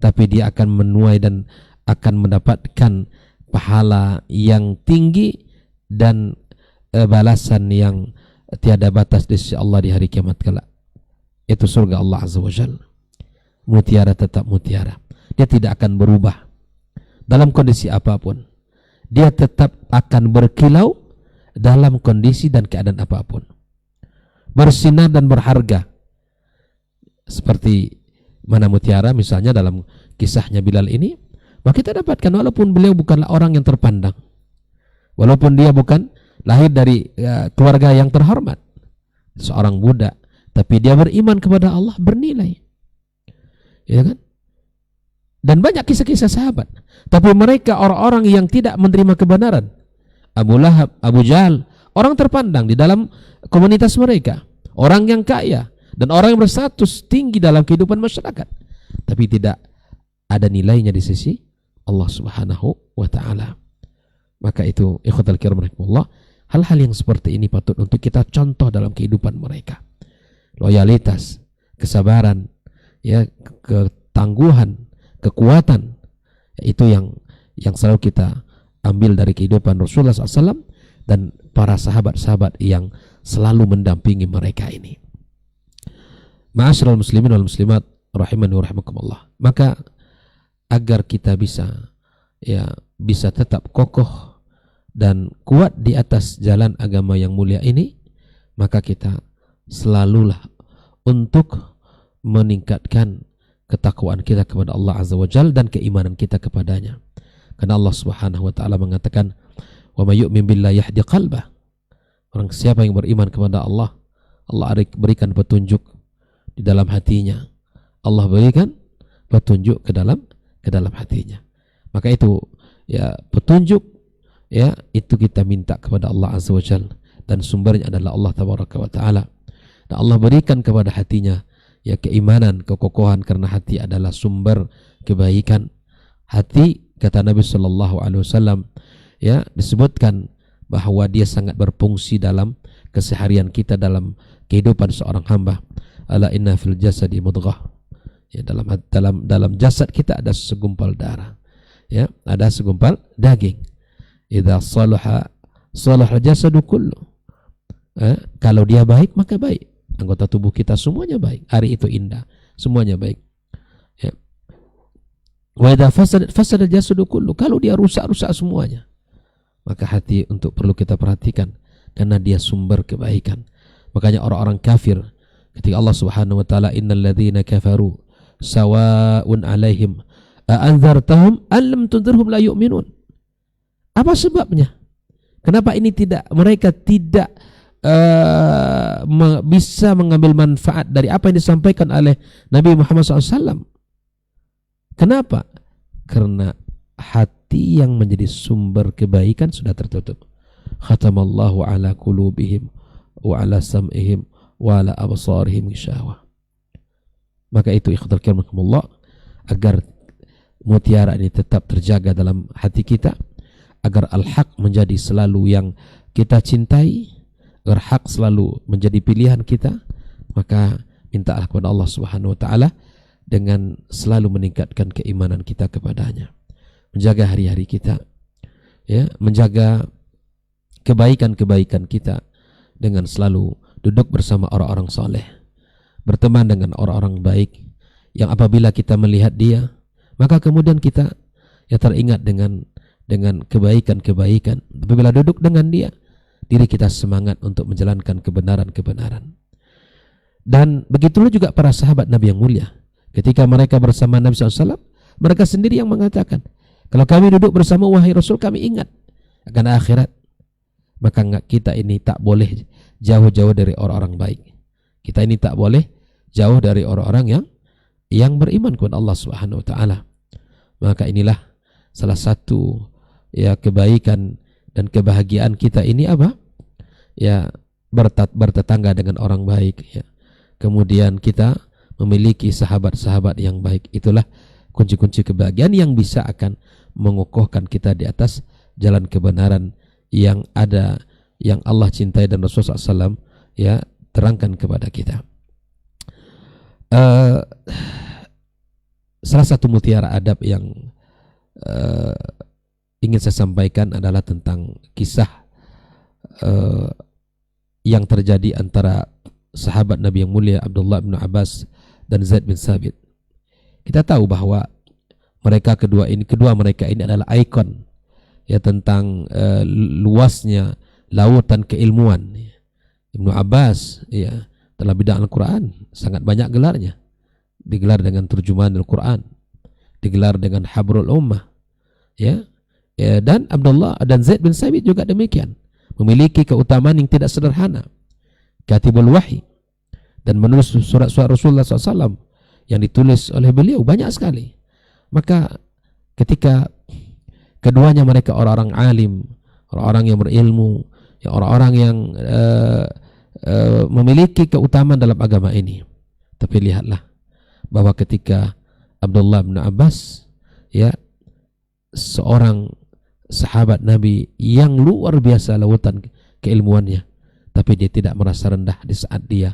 tapi dia akan menuai dan akan mendapatkan pahala yang tinggi dan balasan yang tiada batas di sisi Allah di hari kiamat kelak. Itu surga Allah Azza wa Jalla. Mutiara tetap mutiara. Dia tidak akan berubah dalam kondisi apapun. Dia tetap akan berkilau dalam kondisi dan keadaan apapun. Bersinar dan berharga. Seperti mana mutiara misalnya dalam kisahnya Bilal ini, Maka kita dapatkan walaupun beliau bukanlah orang yang terpandang, walaupun dia bukan lahir dari keluarga yang terhormat, seorang budak, tapi dia beriman kepada Allah, bernilai. Ya kan? Dan banyak kisah-kisah sahabat. Tapi mereka orang-orang yang tidak menerima kebenaran. Abu Lahab, Abu Jahal, orang terpandang di dalam komunitas mereka, orang yang kaya dan orang yang berstatus tinggi dalam kehidupan masyarakat, tapi tidak ada nilainya di sisi Allah Subhanahu wa ta'ala. Maka itu ikhwatal kiram rahimakumullah, hal-hal yang seperti ini patut untuk kita contoh dalam kehidupan mereka. Loyalitas, kesabaran, ya, ketangguhan, kekuatan, itu yang selalu kita ambil dari kehidupan Rasulullah SAW dan para sahabat-sahabat yang selalu mendampingi mereka ini. Ma'asyiral muslimin wal muslimat rahimani wa rahimakumullah. Maka agar kita bisa tetap kokoh dan kuat di atas jalan agama yang mulia ini, maka kita selalulah untuk meningkatkan ketakwaan kita kepada Allah Azza wa Jalla dan keimanan kita kepadanya. Karena Allah Subhanahu wa ta'ala mengatakan, wa may yu'min billahi yahdi qalbah. Orang siapa yang beriman kepada Allah, Allah berikan petunjuk di dalam hatinya. Allah berikan petunjuk ke dalam hatinya. Maka itu ya petunjuk, ya itu kita minta kepada Allah Azza wa Jalla, dan sumbernya adalah Allah Tabaraka wa Ta'ala. Dan Allah berikan kepada hatinya ya keimanan, kekokohan, karena hati adalah sumber kebaikan. Hati, kata Nabi Sallallahu Alaihi Wasallam, ya disebutkan bahwa dia sangat berfungsi dalam keseharian kita, dalam kehidupan seorang hamba. Ala inna fil jasadi mudghah. Ya, dalam jasad kita ada segumpal darah, ya ada segumpal daging. Idza salaha jasadu kullu. Kalau dia baik maka baik, anggota tubuh kita semuanya baik. Hari itu indah, semuanya baik. Ya. Wa idza fasada jasadu kullu. Kalau dia rusak semuanya, maka hati perlu kita perhatikan, karena dia sumber kebaikan. Makanya orang-orang kafir, ketika Allah Subhanahu wa ta'ala, innal ladzina kafaru sawa'un alaihim a'anzartahum an lam tunzirhum la yu'minun. Apa sebabnya? Kenapa mereka tidak bisa mengambil manfaat dari apa yang disampaikan oleh Nabi Muhammad SAW? Kenapa? Karena hati yang menjadi sumber kebaikan sudah tertutup. Khatamallahu ala qulubihim wa ala sam'ihim wa ala absarihim ghishawah. Maka itu ikhwatul kiram rahimakumullah, agar mutiara ini tetap terjaga dalam hati kita, agar al-haq menjadi selalu yang kita cintai, agar hak selalu menjadi pilihan kita, maka mintalah kepada Allah Subhanahu wa ta'ala dengan selalu meningkatkan keimanan kita kepadanya, menjaga hari-hari kita, ya, menjaga kebaikan-kebaikan kita dengan selalu duduk bersama orang-orang soleh, berteman dengan orang-orang baik, yang apabila kita melihat dia, maka kemudian kita ya teringat dengan kebaikan-kebaikan. Apabila duduk dengan dia, diri kita semangat untuk menjalankan kebenaran-kebenaran. Dan begitulah juga para sahabat Nabi yang mulia. Ketika mereka bersama Nabi SAW, mereka sendiri yang mengatakan, kalau kami duduk bersama wahai Rasul, kami ingat akan akhirat. Maka kita ini tak boleh jauh-jauh dari orang-orang baik. Kita ini tak boleh jauh dari orang-orang yang beriman kepada Allah Subhanahu wa ta'ala. Maka inilah salah satu ya kebaikan dan kebahagiaan kita ini apa? Ya bertetangga dengan orang baik, ya. Kemudian kita memiliki sahabat-sahabat yang baik. Itulah kunci-kunci kebahagiaan yang bisa akan mengokohkan kita di atas jalan kebenaran yang ada, yang Allah cintai dan Rasulullah SAW ya terangkan kepada kita. Salah satu mutiara adab yang ingin saya sampaikan adalah tentang kisah yang terjadi antara sahabat Nabi yang mulia Abdullah bin Abbas dan Zaid bin Sabit. Kita tahu bahwa kedua mereka ini adalah ikon ya tentang luasnya lautan keilmuan. Ibnu Abbas ya dalam bidang Al-Quran sangat banyak gelarnya. Digelar dengan terjemahan Al-Quran, digelar dengan Habrul Ummah, Ya, dan Abdullah dan Zaid bin Sabit juga demikian, memiliki keutamaan yang tidak sederhana. Katibul Wahyi, dan menulis surat-surat Rasulullah SAW yang ditulis oleh beliau banyak sekali. Maka ketika keduanya mereka orang-orang alim, orang-orang yang berilmu, ya orang-orang yang memiliki keutamaan dalam agama ini. Tapi lihatlah bahwa ketika Abdullah bin Abbas, ya, seorang sahabat Nabi yang luar biasa lautan keilmuannya, tapi dia tidak merasa rendah di saat dia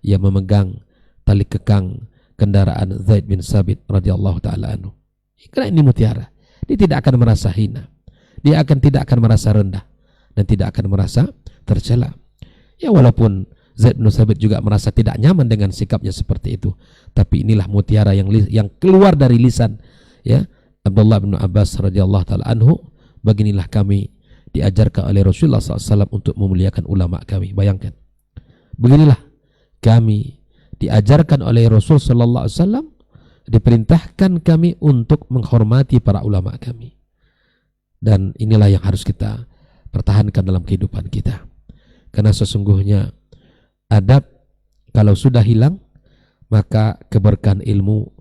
memegang tali kekang kendaraan Zaid bin Sabit radhiyallahu taala anhu. Karena ini mutiara, dia tidak akan merasa hina, dia tidak akan merasa rendah, dan tidak akan merasa tercela. Ya, walaupun Zaid bin Sabit juga merasa tidak nyaman dengan sikapnya seperti itu, tapi inilah mutiara yang keluar dari lisan, ya, Abdullah bin Abbas radhiyallahu taala anhu. Beginilah kami diajarkan oleh Rasulullah SAW untuk memuliakan ulama kami. Bayangkan, beginilah kami diajarkan oleh Rasul Sallallahu Alaihi Wasallam, diperintahkan kami untuk menghormati para ulama kami. Dan inilah yang harus kita pertahankan dalam kehidupan kita. Karena sesungguhnya adab kalau sudah hilang, maka keberkahan ilmu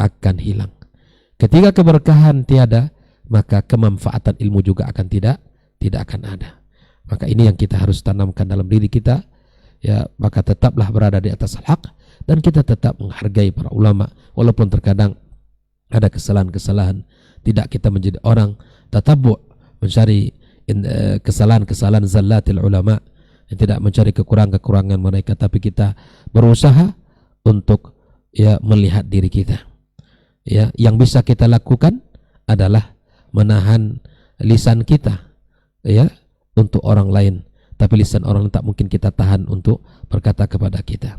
akan hilang. Ketika keberkahan tiada, maka kemanfaatan ilmu juga akan tidak akan ada. Maka ini yang kita harus tanamkan dalam diri kita, ya. Maka tetaplah berada di atas al-haq, dan kita tetap menghargai para ulama walaupun terkadang ada kesalahan-kesalahan. Tidak kita menjadi orang tatabbu' mencari kesalahan-kesalahan zallatil ulama, yang tidak mencari kekurangan-kekurangan mereka, tapi kita berusaha untuk, ya, melihat diri kita. Ya, yang bisa kita lakukan adalah menahan lisan kita, ya, untuk orang lain, tapi lisan orang tak mungkin kita tahan untuk berkata kepada kita.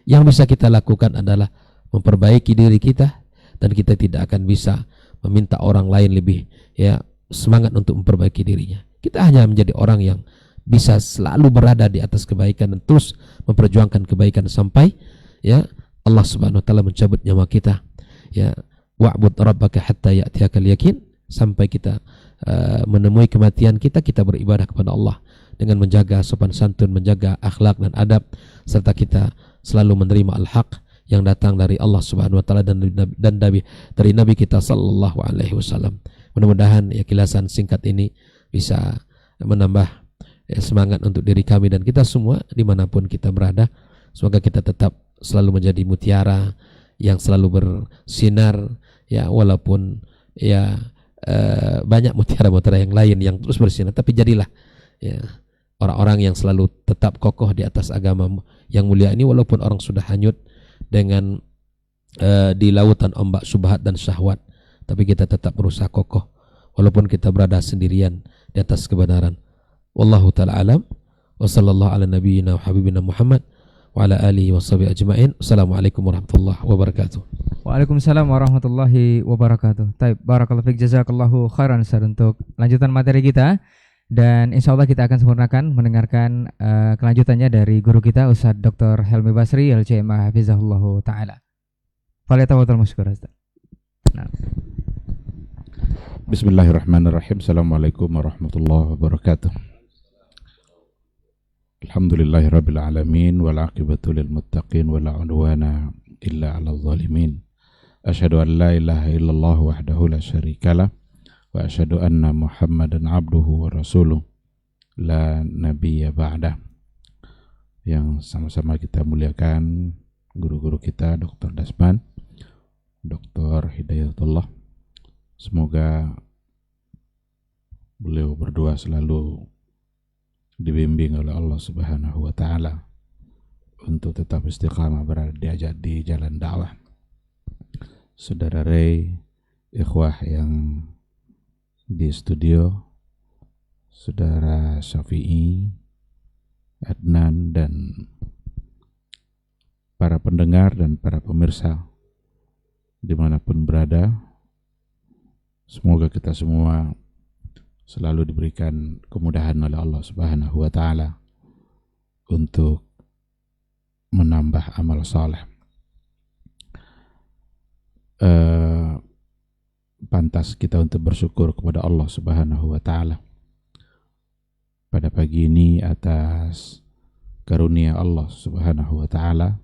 Yang bisa kita lakukan adalah memperbaiki diri kita, dan kita tidak akan bisa meminta orang lain lebih, ya, semangat untuk memperbaiki dirinya. Kita hanya menjadi orang yang bisa selalu berada di atas kebaikan dan terus memperjuangkan kebaikan sampai, ya, Allah Subhanahu wa taala mencabut nyawa kita. Ya, wa'bud rabbaka hatta ya'tiyakal yakin, sampai kita menemui kematian kita beribadah kepada Allah dengan menjaga sopan santun, menjaga akhlak dan adab, serta kita selalu menerima al-haq yang datang dari Allah Subhanahu wa taala dan dari Nabi kita sallallahu alaihi wasallam. Mudah-mudahan, ya, kilasan singkat ini bisa menambah, ya, semangat untuk diri kami dan kita semua dimanapun kita berada. Semoga kita tetap selalu menjadi mutiara yang selalu bersinar, ya, walaupun, ya, banyak mutiara-mutiara yang lain yang terus bersinar, tapi jadilah, ya, orang-orang yang selalu tetap kokoh di atas agama yang mulia ini, walaupun orang sudah hanyut dengan di lautan ombak subhat dan syahwat, tapi kita tetap berusaha kokoh walaupun kita berada sendirian di atas kebenaran. Wallahu ta'ala alam, wa sallallahu ala nabiyyina wa habibina Muhammad wa ala alihi wa sahbihi ajma'in. Assalamualaikum warahmatullahi wabarakatuh. Waalaikumsalam warahmatullahi wabarakatuh. Taib, barakallahu fiik, jazakallahu khairan Ustaz untuk lanjutan materi kita. Dan insya Allah kita akan sempurnakan mendengarkan kelanjutannya dari guru kita Ustaz Dr. Helmi Basri LCMA Hafizahullahu Ta'ala. Falyatafaddal mashkur Ustaz. Nah. Bismillahirrahmanirrahim. Assalamualaikum warahmatullahi wabarakatuh. Alhamdulillahirabbil alamin wal aqibatu lil muttaqin wala udwana illa 'alal zalimin. Asyhadu an la ilaha illallah wahdahu la syarikalah wa asyhadu anna Muhammadan abduhu wa rasuluh la nabiyya ba'dah. Yang sama-sama kita muliakan guru-guru kita, Dr. Dasman, Dr. Hidayatullah. Semoga beliau berdua selalu dibimbing oleh Allah Subhanahu wa taala untuk tetap istiqamah berada di jalan dakwah. Saudara Ray, ikhwah yang di studio, Saudara Syafi'i, Adnan, dan para pendengar dan para pemirsa dimanapun berada, semoga kita semua selalu diberikan kemudahan oleh Allah Subhanahu wa taala untuk menambah amal saleh. pantas kita untuk bersyukur kepada Allah Subhanahu wa taala. Pada pagi ini atas karunia Allah Subhanahu wa taala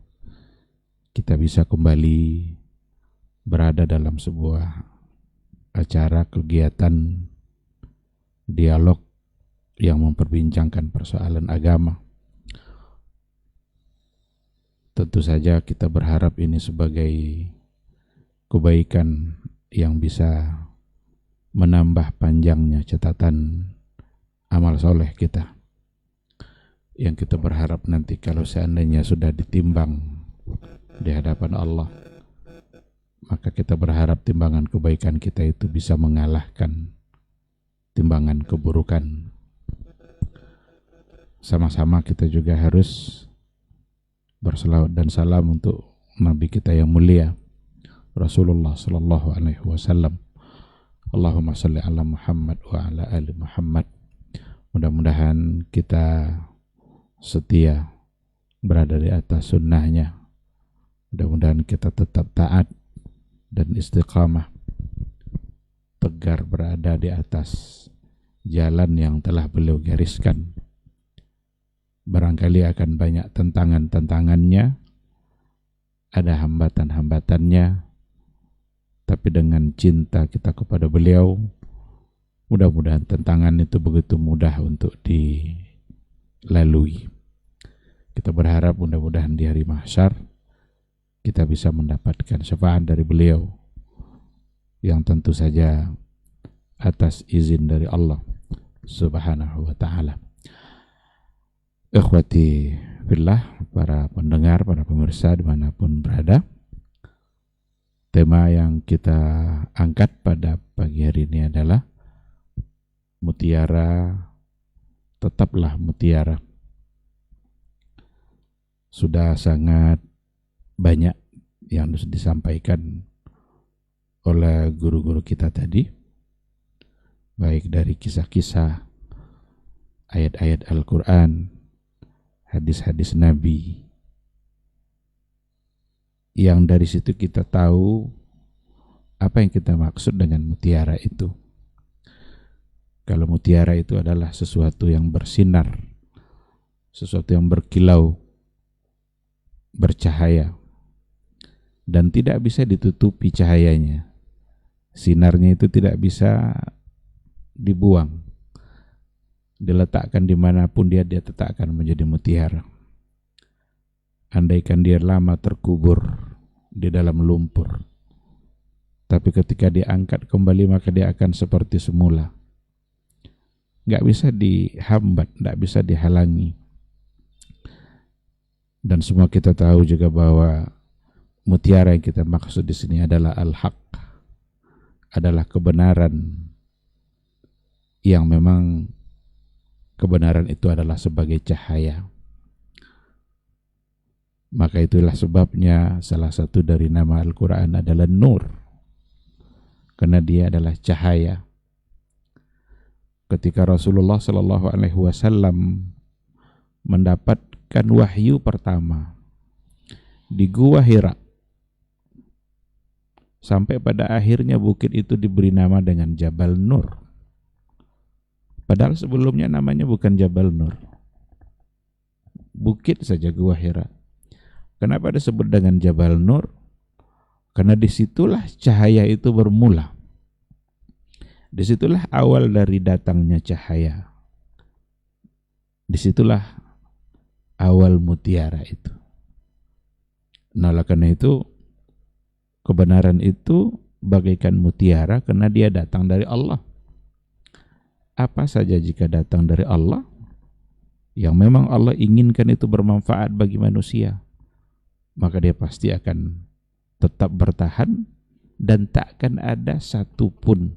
kita bisa kembali berada dalam sebuah acara kegiatan dialog yang memperbincangkan persoalan agama. Tentu saja kita berharap ini sebagai kebaikan yang bisa menambah panjangnya catatan amal soleh kita, yang kita berharap nanti kalau seandainya sudah ditimbang di hadapan Allah, maka kita berharap timbangan kebaikan kita itu bisa mengalahkan timbangan keburukan. Sama-sama kita juga harus berselawat dan salam untuk Nabi kita yang mulia Rasulullah sallallahu alaihi wasallam. Allahumma shalli ala Muhammad wa ala ali Muhammad. Mudah-mudahan kita setia berada di atas sunnahnya. Mudah-mudahan kita tetap taat dan istiqamah, tegar berada di atas jalan yang telah beliau gariskan. Barangkali akan banyak tantangan-tantangannya, ada hambatan-hambatannya, tapi dengan cinta kita kepada beliau, mudah-mudahan tantangan itu begitu mudah untuk dilalui. Kita berharap mudah-mudahan di hari mahsyar kita bisa mendapatkan syafaat dari beliau, yang tentu saja atas izin dari Allah Subhanahu wa ta'ala. Ikhwati fillah, para pendengar, para pemirsa dimanapun berada, tema yang kita angkat pada pagi hari ini adalah mutiara, tetaplah mutiara. Sudah sangat banyak yang disampaikan oleh guru-guru kita tadi, baik dari kisah-kisah, ayat-ayat Al-Quran, hadis-hadis Nabi, yang dari situ kita tahu apa yang kita maksud dengan mutiara itu. Kalau mutiara itu adalah sesuatu yang bersinar, sesuatu yang berkilau, bercahaya, dan tidak bisa ditutupi cahayanya. Sinarnya itu tidak bisa dibuang, diletakkan dimanapun dia tetap akan menjadi mutiara. Andaikan dia lama terkubur di dalam lumpur, tapi ketika diangkat kembali maka dia akan seperti semula. Nggak bisa dihambat, nggak bisa dihalangi. Dan semua kita tahu juga bahwa mutiara yang kita maksud di sini adalah al-haq, adalah kebenaran, yang memang kebenaran itu adalah sebagai cahaya. Maka itulah sebabnya salah satu dari nama Al-Quran adalah Nur, karena dia adalah cahaya. Ketika Rasulullah Sallallahu Alaihi Wasallam mendapatkan wahyu pertama di Gua Hira, sampai pada akhirnya bukit itu diberi nama dengan Jabal Nur. Padahal sebelumnya namanya bukan Jabal Nur, bukit saja Gua Hira. Kenapa disebut dengan Jabal Nur? Karena disitulah cahaya itu bermula. Disitulah awal dari datangnya cahaya. Disitulah awal mutiara itu. Nah, oleh karena itu kebenaran itu bagaikan mutiara karena dia datang dari Allah. Apa saja jika datang dari Allah, yang memang Allah inginkan itu bermanfaat bagi manusia, maka dia pasti akan tetap bertahan dan tak akan ada satupun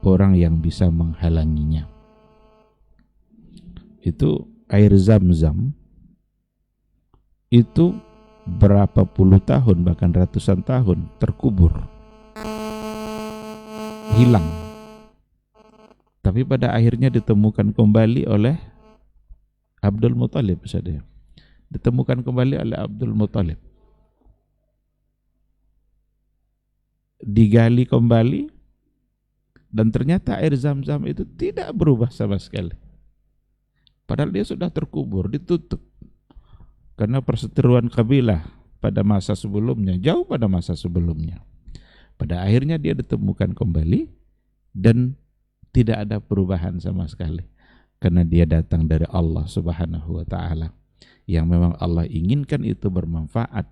orang yang bisa menghalanginya. Itu air Zam-Zam itu berapa puluh tahun, bahkan ratusan tahun terkubur, hilang, tapi pada akhirnya ditemukan kembali oleh Abdul Muthalib saja. Ditemukan kembali oleh Abdul Muthalib, digali kembali, Dan ternyata air Zam-Zam itu tidak berubah sama sekali. Padahal dia sudah terkubur, ditutup. Karena perseteruan kabilah pada masa sebelumnya, jauh pada masa sebelumnya. Pada akhirnya dia ditemukan kembali dan tidak ada perubahan sama sekali. Karena dia datang dari Allah Subhanahu wa ta'ala. Yang memang Allah inginkan itu bermanfaat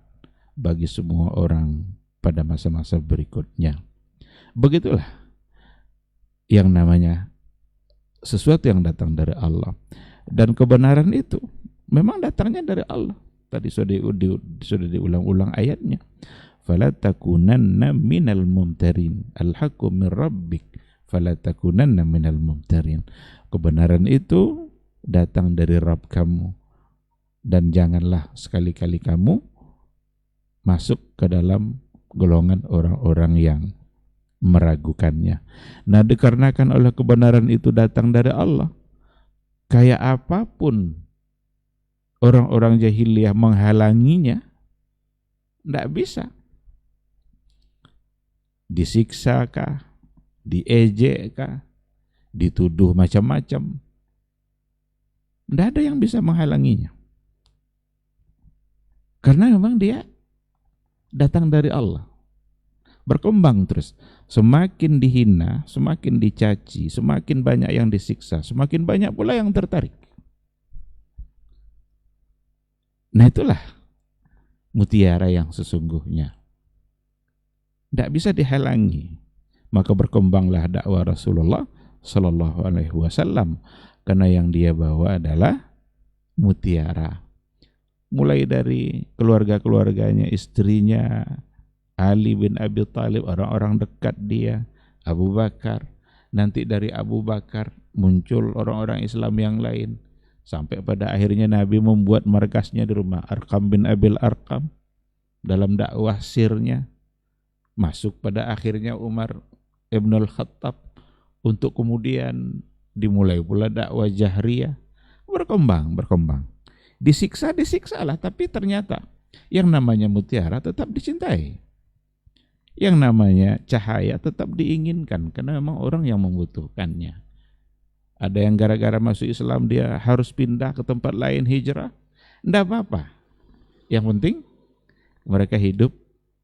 bagi semua orang pada masa-masa berikutnya. Begitulah yang namanya sesuatu yang datang dari Allah. Dan kebenaran itu memang datangnya dari Allah. Tadi sudah diulang-ulang ayatnya. Fala takunanna minal mumtarin. Al-haqqu min rabbik. Fala takunanna minal mumtarin. Kebenaran itu datang dari Rabb kamu. Dan janganlah sekali-kali kamu masuk ke dalam golongan orang-orang yang meragukannya. Nah, dikarenakan oleh kebenaran itu datang dari Allah, kayak apapun orang-orang jahiliyah menghalanginya, tidak bisa. Disiksa kah, diejek kah, dituduh macam-macam, tidak ada yang bisa menghalanginya. Karena memang dia datang dari Allah. Berkembang terus. Semakin dihina, semakin dicaci, semakin banyak yang disiksa, semakin banyak pula yang tertarik. Nah, itulah mutiara yang sesungguhnya. Tidak bisa dihalangi. Maka berkembanglah dakwah Rasulullah Sallallahu Alaihi Wasallam, karena yang dia bawa adalah mutiara. Mulai dari keluarga-keluarganya, istrinya, Ali bin Abi Thalib, orang-orang dekat dia, Abu Bakar. Nanti dari Abu Bakar muncul orang-orang Islam yang lain. Sampai pada akhirnya Nabi membuat markasnya di rumah Arqam bin Abil Arqam. Dalam dakwah sirnya. Masuk pada akhirnya Umar Ibn al-Khattab. Untuk kemudian dimulai pula dakwah jahriyah. Berkembang. Disiksa lah, tapi ternyata yang namanya mutiara tetap dicintai. Yang namanya cahaya tetap diinginkan, karena memang orang yang membutuhkannya. Ada yang gara-gara masuk Islam dia harus pindah ke tempat lain, hijrah. Tidak apa-apa. Yang penting mereka hidup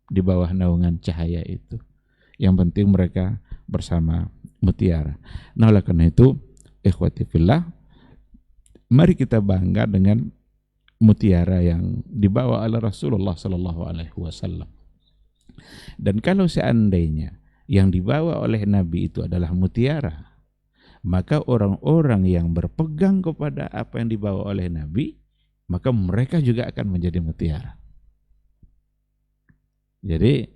di bawah naungan cahaya itu. Yang penting mereka bersama mutiara. Nah, oleh karena itu, ikhwati fillah, mari kita bangga dengan mutiara yang dibawa oleh Rasulullah Sallallahu Alaihi Wasallam. Dan kalau seandainya yang dibawa oleh Nabi itu adalah mutiara, maka orang-orang yang berpegang kepada apa yang dibawa oleh Nabi, maka mereka juga akan menjadi mutiara. Jadi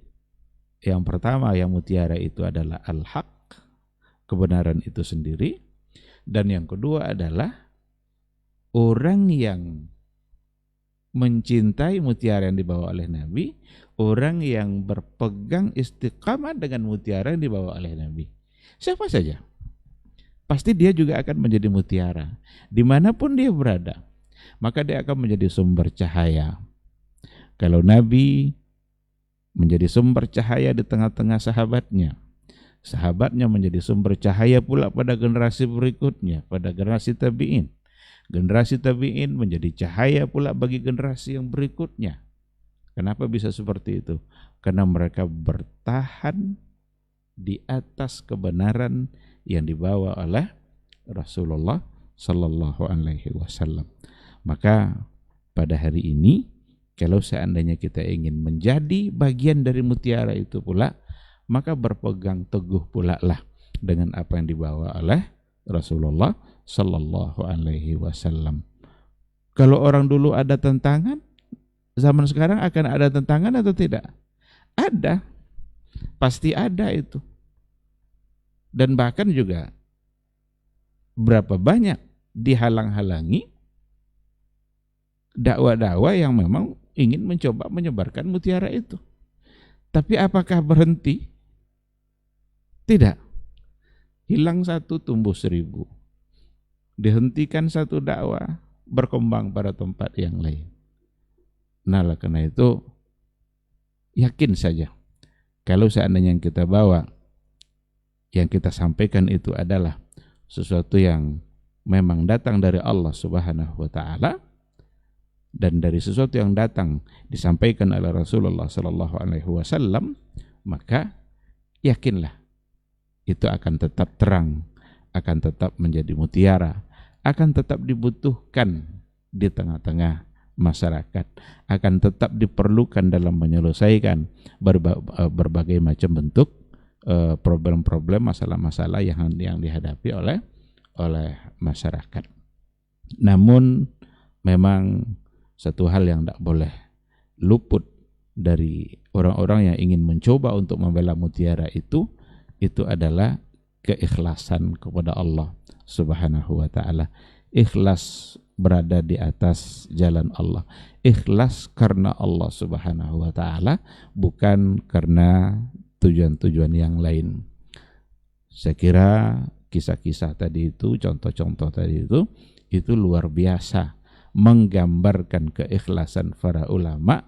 yang pertama yang mutiara itu adalah al-haq, kebenaran itu sendiri. Dan yang kedua adalah orang yang mencintai mutiara yang dibawa oleh Nabi, orang yang berpegang istiqamah dengan mutiara yang dibawa oleh Nabi. Siapa saja, pasti dia juga akan menjadi mutiara. Dimanapun dia berada, maka dia akan menjadi sumber cahaya. Kalau Nabi menjadi sumber cahaya di tengah-tengah sahabatnya, sahabatnya menjadi sumber cahaya pula pada generasi berikutnya, pada generasi tabi'in. Generasi tabi'in menjadi cahaya pula bagi generasi yang berikutnya. Kenapa bisa seperti itu? Karena mereka bertahan di atas kebenaran yang dibawa oleh Rasulullah Sallallahu Alaihi Wasallam. Maka pada hari ini, kalau seandainya kita ingin menjadi bagian dari mutiara itu pula, maka berpegang teguh pula lah dengan apa yang dibawa oleh Rasulullah Sallallahu Alaihi Wasallam. Kalau orang dulu ada tentangan, zaman sekarang akan ada tentangan atau tidak? Ada, pasti ada itu. Dan bahkan juga berapa banyak dihalang-halangi dakwah-dakwah yang memang ingin mencoba menyebarkan mutiara itu. Tapi apakah berhenti? Tidak. Hilang satu, tumbuh 1000. Dihentikan satu dakwah, berkembang pada tempat yang lain. Nah, karena itu yakin saja, kalau seandainya yang kita bawa yang kita sampaikan itu adalah sesuatu yang memang datang dari Allah Subhanahu wa taala dan dari sesuatu yang datang disampaikan oleh Rasulullah sallallahu alaihi wasallam, maka yakinlah itu akan tetap terang, akan tetap menjadi mutiara, akan tetap dibutuhkan di tengah-tengah masyarakat, akan tetap diperlukan dalam menyelesaikan berbagai macam bentuk problem-problem, masalah-masalah yang dihadapi oleh masyarakat. Namun memang satu hal yang tidak boleh luput dari orang-orang yang ingin mencoba untuk membela mutiara itu adalah keikhlasan kepada Allah Subhanahu wa taala. Ikhlas berada di atas jalan Allah, ikhlas karena Allah Subhanahu wa taala, bukan karena tujuan-tujuan yang lain. Saya kira kisah-kisah tadi itu, contoh-contoh tadi itu luar biasa menggambarkan keikhlasan para ulama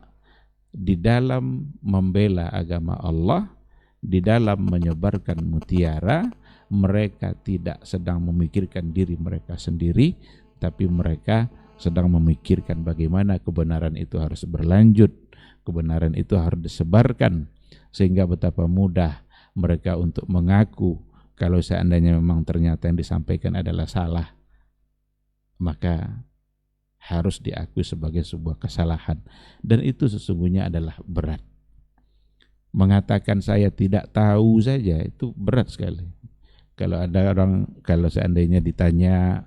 di dalam membela agama Allah, di dalam menyebarkan mutiara. Mereka tidak sedang memikirkan diri mereka sendiri, tapi mereka sedang memikirkan bagaimana kebenaran itu harus berlanjut, kebenaran itu harus disebarkan, sehingga betapa mudah mereka untuk mengaku kalau seandainya memang ternyata yang disampaikan adalah salah, maka harus diakui sebagai sebuah kesalahan, dan itu sesungguhnya adalah berat. Mengatakan saya tidak tahu saja itu berat sekali. Kalau seandainya ditanya,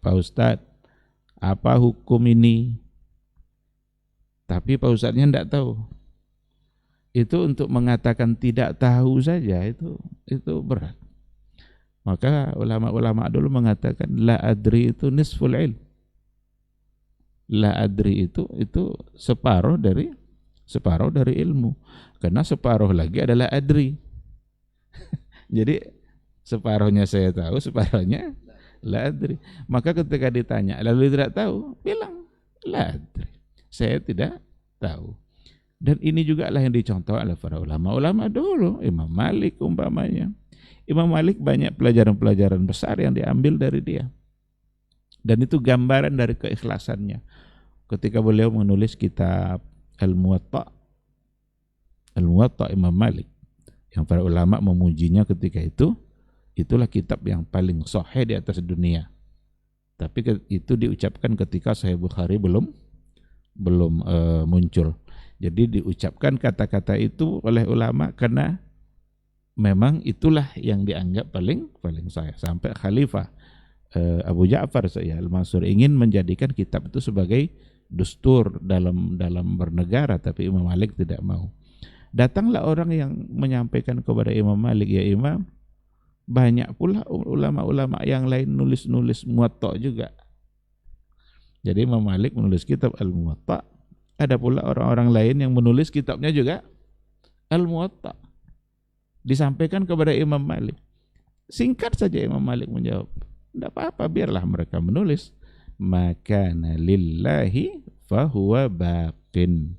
Pak Ustadz, apa hukum ini? Tapi Pak Ustadznya tidak tahu. Itu untuk mengatakan tidak tahu saja itu berat. Maka ulama-ulama dulu mengatakan la adri itu nisful ilm. La adri itu separuh dari ilmu. Karena separuh lagi adalah adri. Jadi separuhnya saya tahu, separuhnya la adri. Maka ketika ditanya lalu tidak tahu, bilang la adri, saya tidak tahu. Dan ini juga lah yang dicontoh oleh para ulama dulu. Imam Malik umpamanya. Imam Malik banyak pelajaran-pelajaran besar yang diambil dari dia. Dan itu gambaran dari keikhlasannya. Ketika beliau menulis kitab Al-Muwatta Imam Malik, yang para ulama memujinya ketika itu, itulah kitab yang paling sahih di atas dunia. Tapi itu diucapkan ketika Sahih Bukhari belum muncul. Jadi diucapkan kata-kata itu oleh ulama karena memang itulah yang dianggap paling sahih. Sampai Khalifah Abu Ja'far Al-Mansur ingin menjadikan kitab itu sebagai dustur dalam bernegara, tapi Imam Malik tidak mau. Datanglah orang yang menyampaikan kepada Imam Malik, ya Imam, banyak pula ulama-ulama yang lain nulis Muwatta juga. Jadi Imam Malik menulis kitab Al-Muwatta, ada pula orang-orang lain yang menulis kitabnya juga Al-Muwatta. Disampaikan kepada Imam Malik. Singkat saja Imam Malik menjawab, tidak apa-apa, biarlah mereka menulis. Makana lillahi fahuwa baqin.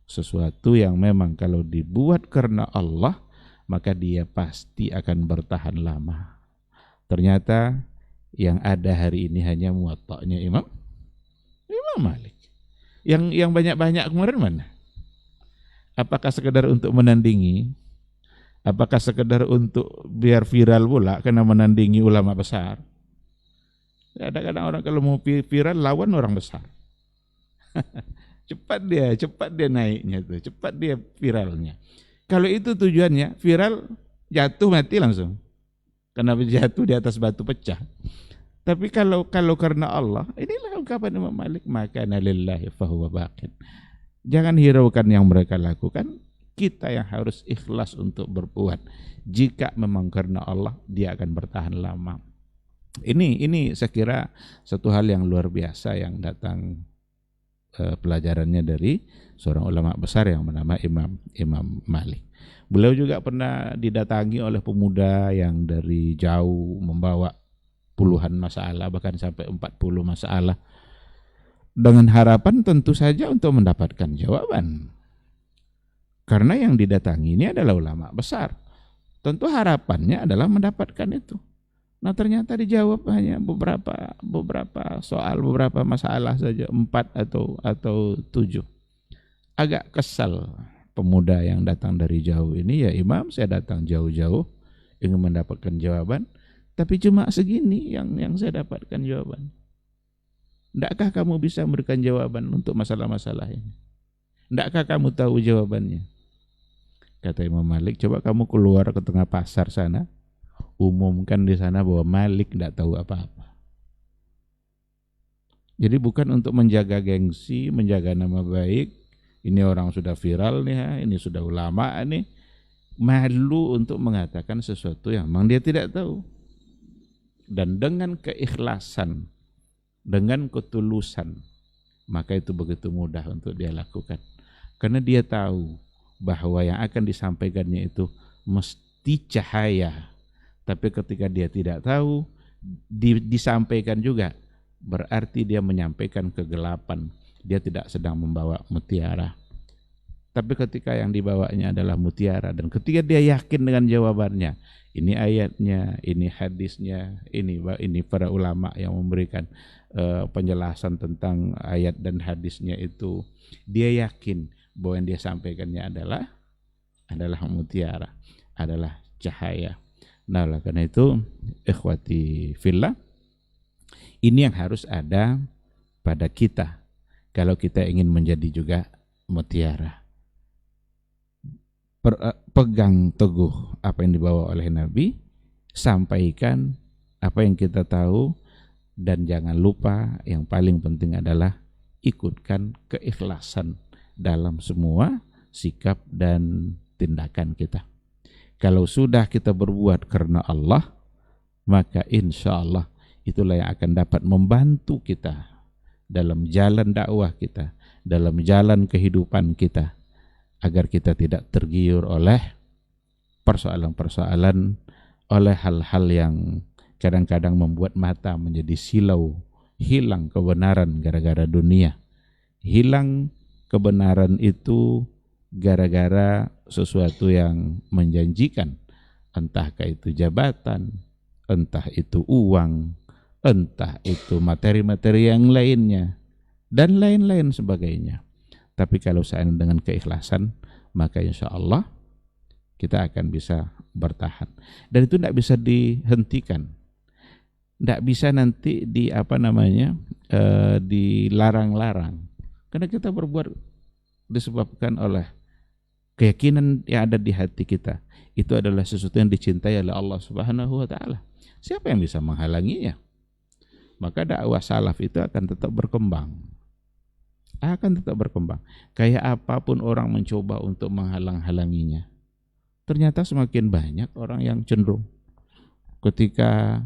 Sesuatu yang memang kalau dibuat karena Allah, maka dia pasti akan bertahan lama. Ternyata yang ada hari ini hanya Muwatta'nya Imam Malik. Yang banyak-banyak kemarin mana? Apakah sekedar untuk menandingi? Apakah sekedar untuk biar viral pula karena menandingi ulama besar? Kadang-kadang orang kalau mau viral lawan orang besar. cepat dia naiknya tuh, cepat dia viralnya. Kalau itu tujuannya viral, jatuh mati langsung. Karena jatuh di atas batu pecah. Tapi kalau karena Allah, inilah ungkapan Imam Malik, maka lillahi fahuwa baqin. Jangan hiraukan yang mereka lakukan, kita yang harus ikhlas untuk berbuat. Jika memang karena Allah, dia akan bertahan lama. Ini saya kira satu hal yang luar biasa yang datang pelajarannya dari seorang ulama besar yang bernama Imam Malik. Beliau juga pernah didatangi oleh pemuda yang dari jauh membawa puluhan masalah, bahkan sampai 40 masalah, dengan harapan tentu saja untuk mendapatkan jawaban. Karena yang didatangi ini adalah ulama besar. Tentu harapannya adalah mendapatkan itu. Nah ternyata dijawab hanya beberapa soal, beberapa masalah saja, 4 atau 7. Agak kesal pemuda yang datang dari jauh ini, ya Imam saya datang jauh-jauh ingin mendapatkan jawaban, tapi cuma segini yang saya dapatkan jawaban. Tidakkah kamu bisa memberikan jawaban untuk masalah-masalah ini? Tidakkah kamu tahu jawabannya? Kata Imam Malik, coba kamu keluar ke tengah pasar sana, umumkan di sana bahwa Malik tidak tahu apa-apa. Jadi bukan untuk menjaga gengsi, menjaga nama baik, ini orang sudah viral nih, ini sudah ulama nih, malu untuk mengatakan sesuatu yang memang dia tidak tahu. Dan dengan keikhlasan, dengan ketulusan, maka itu begitu mudah untuk dia lakukan. Karena dia tahu bahwa yang akan disampaikannya itu mesti cahaya. Tapi ketika dia tidak tahu, disampaikan juga, berarti dia menyampaikan kegelapan. Dia tidak sedang membawa mutiara. Tapi ketika yang dibawanya adalah mutiara, dan ketika dia yakin dengan jawabannya, ini ayatnya, ini hadisnya, ini para ulama yang memberikan penjelasan tentang ayat dan hadisnya itu, dia yakin bahwa yang dia sampaikannya adalah mutiara, adalah cahaya. Nah, karena itu ikhwati fillah, ini yang harus ada pada kita kalau kita ingin menjadi juga mutiara. Pegang teguh apa yang dibawa oleh Nabi, sampaikan apa yang kita tahu, dan jangan lupa yang paling penting adalah ikutkan keikhlasan dalam semua sikap dan tindakan kita. Kalau sudah kita berbuat karena Allah, maka insya Allah itulah yang akan dapat membantu kita dalam jalan dakwah kita, dalam jalan kehidupan kita, agar kita tidak tergiur oleh persoalan-persoalan, oleh hal-hal yang kadang-kadang membuat mata menjadi silau, hilang kebenaran gara-gara dunia. Hilang kebenaran itu gara-gara sesuatu yang menjanjikan, entahkah itu jabatan, entah itu uang, entah itu materi-materi yang lainnya, dan lain-lain sebagainya. Tapi kalau seandainya dengan keikhlasan, maka insya Allah kita akan bisa bertahan. Dan itu tidak bisa dihentikan, tidak bisa nanti dilarang-larang. Karena kita berbuat disebabkan oleh keyakinan yang ada di hati kita. Itu adalah sesuatu yang dicintai oleh Allah Subhanahu wa Ta'ala. Siapa yang bisa menghalanginya? Maka dakwah salaf itu akan tetap berkembang. Kayak apapun orang mencoba untuk menghalang-halanginya, ternyata semakin banyak orang yang cenderung ketika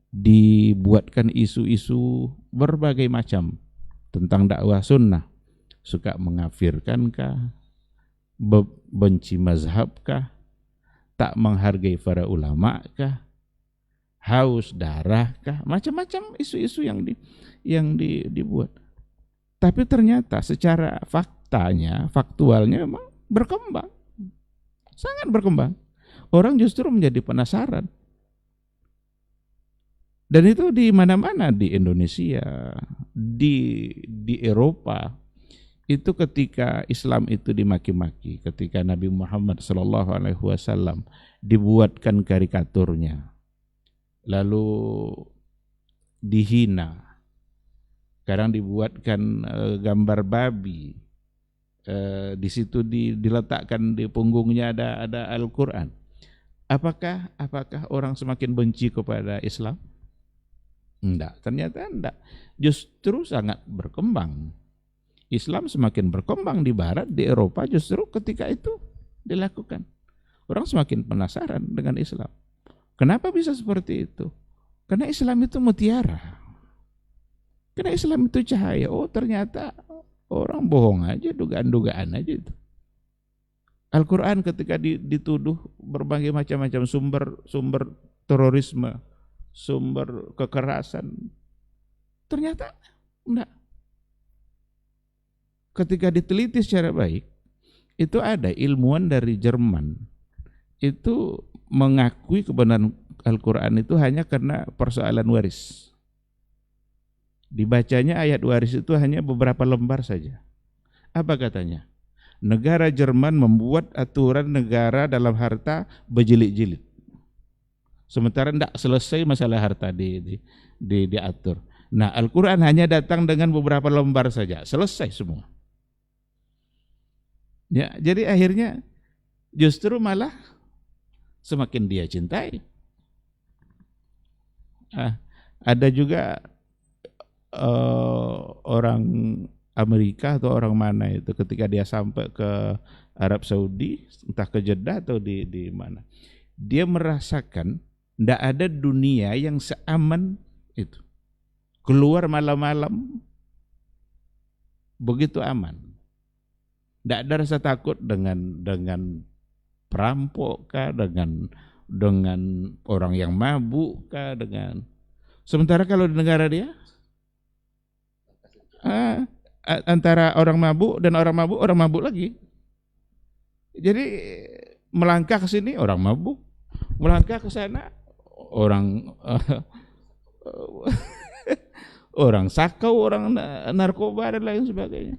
dibuatkan isu-isu berbagai macam tentang dakwah sunnah, suka mengafirkankah, benci mazhabkah, tak menghargai para ulama-kah, haus darahkah, macam-macam isu-isu yang dibuat. Tapi ternyata secara faktualnya memang berkembang, sangat berkembang. Orang justru menjadi penasaran. Dan itu di mana-mana, di Indonesia, di Eropa. Itu ketika Islam itu dimaki-maki, ketika Nabi Muhammad SAW dibuatkan karikaturnya, lalu dihina, sekarang dibuatkan gambar babi, di situ diletakkan di punggungnya ada Al-Quran. Apakah orang semakin benci kepada Islam? Enggak, ternyata enggak. Justru sangat berkembang. Islam semakin berkembang di barat, di Eropa, justru ketika itu dilakukan. Orang semakin penasaran dengan Islam. Kenapa bisa seperti itu? Karena Islam itu mutiara. Karena Islam itu cahaya. Oh, ternyata orang bohong aja, dugaan-dugaan aja itu. Al-Quran ketika dituduh berbagai macam-macam sumber terorisme, sumber kekerasan, ternyata enggak. Ketika diteliti secara baik, itu ada ilmuwan dari Jerman itu mengakui kebenaran Al-Quran itu hanya karena persoalan waris. Dibacanya ayat waris itu hanya beberapa lembar saja. Apa katanya? Negara Jerman membuat aturan negara dalam harta berjilid-jilid. Sementara tidak selesai masalah harta diatur. Nah, Al-Quran hanya datang dengan beberapa lembar saja, selesai semua. Ya, jadi akhirnya justru malah semakin dia cintai. Ada juga orang Amerika atau orang mana itu ketika dia sampai ke Arab Saudi, entah ke Jeddah atau di mana, dia merasakan tidak ada dunia yang seaman itu. Keluar malam-malam begitu aman. Tidak ada rasa takut dengan perampok kah, dengan orang yang mabuk kah, dengan. Sementara kalau di negara dia antara orang mabuk dan orang mabuk lagi. Jadi melangkah ke sini orang mabuk, melangkah ke sana orang orang sakau, orang narkoba dan lain sebagainya.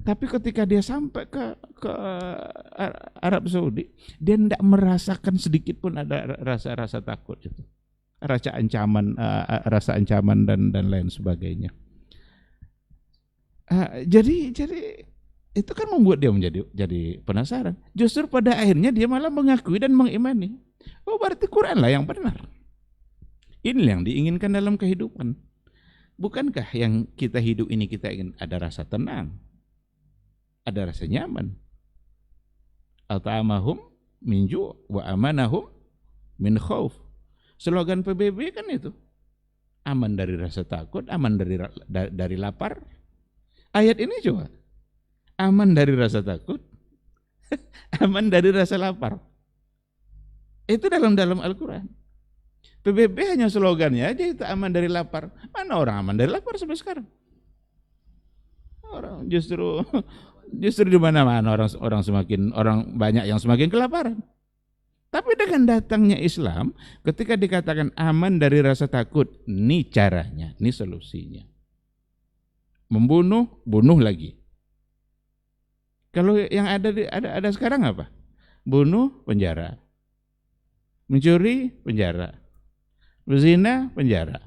Tapi ketika dia sampai ke Arab Saudi, dia tidak merasakan sedikit pun ada rasa takut itu, rasa ancaman dan lain sebagainya. Jadi itu kan membuat dia jadi penasaran. Justru pada akhirnya dia malah mengakui dan mengimani. Oh, berarti Quran lah yang benar. Ini yang diinginkan dalam kehidupan. Bukankah yang kita hidup ini kita ingin ada rasa tenang, ada rasa nyaman. At'amahum min ju' wa amanahum min khauf. Slogan PBB kan itu. Aman dari rasa takut, aman dari lapar. Ayat ini coba. Aman dari rasa takut, aman dari rasa lapar. Itu dalam Al-Quran. PBB hanya slogannya aja itu aman dari lapar. Mana orang aman dari lapar sampai sekarang? Orang justru di mana-mana orang banyak yang semakin kelaparan. Tapi dengan datangnya Islam, ketika dikatakan aman dari rasa takut, ini caranya, ini solusinya. Membunuh, bunuh lagi. Kalau yang ada sekarang apa? Bunuh, penjara. Mencuri, penjara. Berzina, penjara.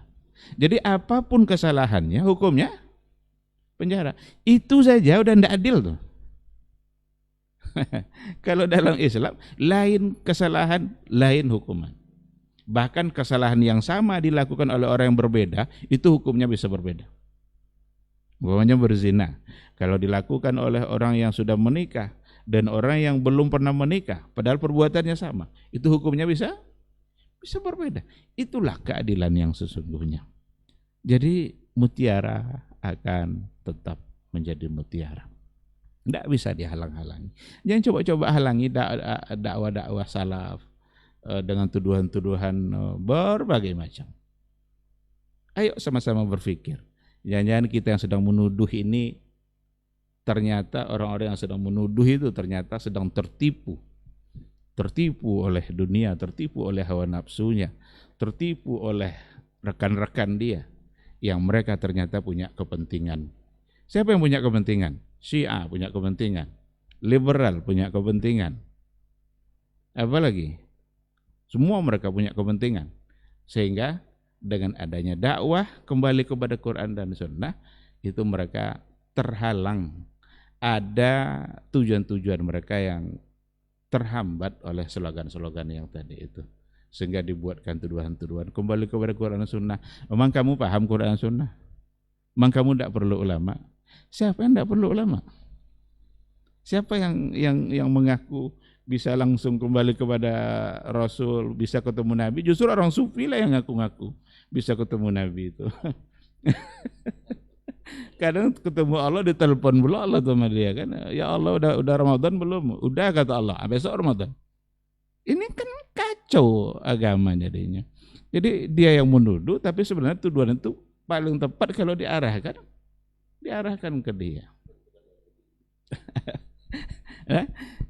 Jadi apapun kesalahannya, hukumnya penjara. Itu saja udah tidak adil tuh. Kalau dalam Islam, lain kesalahan, lain hukuman. Bahkan kesalahan yang sama dilakukan oleh orang yang berbeda, itu hukumnya bisa berbeda. Umpamanya berzina, kalau dilakukan oleh orang yang sudah menikah dan orang yang belum pernah menikah, padahal perbuatannya sama, itu hukumnya bisa berbeda. Itulah keadilan yang sesungguhnya. Jadi mutiara akan tetap menjadi mutiara. Tidak bisa dihalang-halangi. Jangan coba-coba halangi dakwah-dakwah salaf dengan tuduhan-tuduhan berbagai macam. Ayo sama-sama berpikir. Jangan-jangan kita yang sedang menuduh ini, ternyata orang-orang yang sedang menuduh itu ternyata sedang tertipu oleh dunia, tertipu oleh hawa nafsunya, tertipu oleh rekan-rekan dia yang mereka ternyata punya kepentingan. Siapa yang punya kepentingan? Syiah punya kepentingan, liberal punya kepentingan, apa lagi? Semua mereka punya kepentingan. Sehingga dengan adanya dakwah kembali kepada Quran dan Sunnah, itu mereka terhalang. Ada tujuan-tujuan mereka yang terhambat oleh slogan-slogan yang tadi itu, sehingga dibuatkan tuduhan-tuduhan. Kembali kepada Quran dan Sunnah. Memang kamu paham Quran dan Sunnah? Memang kamu tidak perlu ulama? Siapa yang tidak perlu ulama? Siapa yang mengaku bisa langsung kembali kepada Rasul, bisa ketemu Nabi? Justru orang sufi lah yang ngaku-ngaku bisa ketemu Nabi itu. Kadang ketemu Allah ditelepon pula Allah sama dia kan, ya Allah udah Ramadan belum? Udah kata Allah, besok Ramadan. Ini kan kacau agama jadinya. Jadi dia yang menuduh, tapi sebenarnya tuduhan itu paling tepat kalau diarahkan ke dia.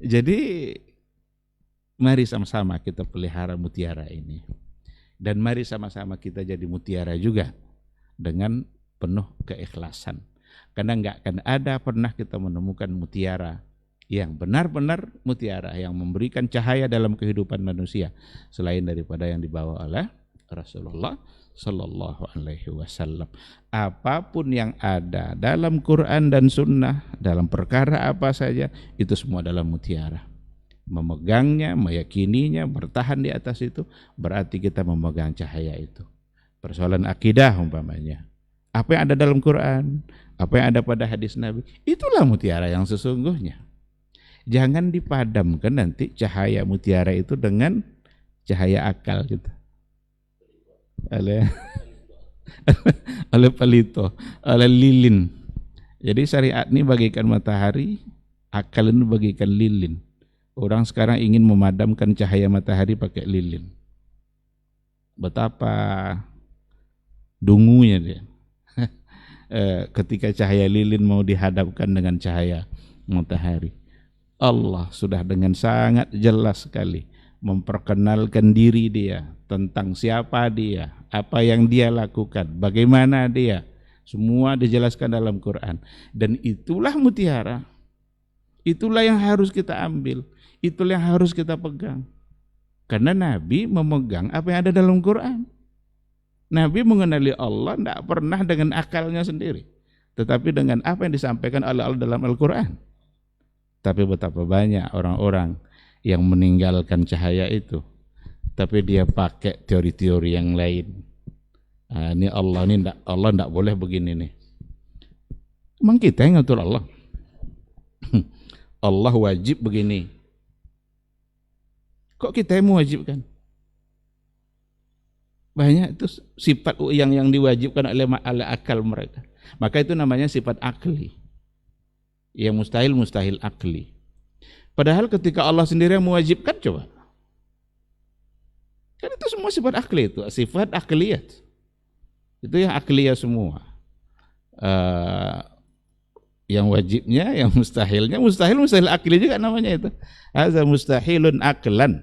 Jadi mari sama-sama kita pelihara mutiara ini. Dan mari sama-sama kita jadi mutiara juga dengan penuh keikhlasan. Karena nggak akan ada pernah kita menemukan mutiara yang benar-benar mutiara yang memberikan cahaya dalam kehidupan manusia selain daripada yang dibawa oleh Rasulullah Sallallahu Alaihi Wasallam. Apapun yang ada dalam Quran dan Sunnah, dalam perkara apa saja, itu semua adalah mutiara. Memegangnya, meyakininya, bertahan di atas itu, berarti kita memegang cahaya itu. Persoalan akidah umpamanya, apa yang ada dalam Quran, apa yang ada pada hadis Nabi, itulah mutiara yang sesungguhnya. Jangan dipadamkan nanti cahaya mutiara itu dengan cahaya akal gitu. Oleh pelito, oleh lilin. Jadi syariat ini bagaikan matahari, akal ini bagaikan lilin. Orang sekarang ingin memadamkan cahaya matahari pakai lilin. Betapa dungunya dia. Ketika cahaya lilin mau dihadapkan dengan cahaya matahari. Allah sudah dengan sangat jelas sekali memperkenalkan diri dia, tentang siapa dia, apa yang dia lakukan, bagaimana dia, semua dijelaskan dalam Quran. Dan itulah mutiara, itulah yang harus kita ambil, itulah yang harus kita pegang. Karena Nabi memegang apa yang ada dalam Quran. Nabi mengenali Allah tidak pernah dengan akalnya sendiri, tetapi dengan apa yang disampaikan oleh Allah dalam Al-Quran. Tapi betapa banyak orang-orang yang meninggalkan cahaya itu, tapi dia pakai teori-teori yang lain. Ini Allah tidak boleh begini nih. Emang kita yang ngatur Allah? Allah wajib begini. Kok kita yang mewajibkan? Banyak itu sifat yang diwajibkan oleh akal mereka. Maka itu namanya sifat akli. Yang mustahil akli. Padahal ketika Allah sendiri yang mewajibkan, coba. Kan itu semua sifat akli itu, sifat akliyat. Itu yang akliyah semua. Yang wajibnya, yang mustahilnya, mustahil akli juga namanya itu. Hadza mustahilun aklan.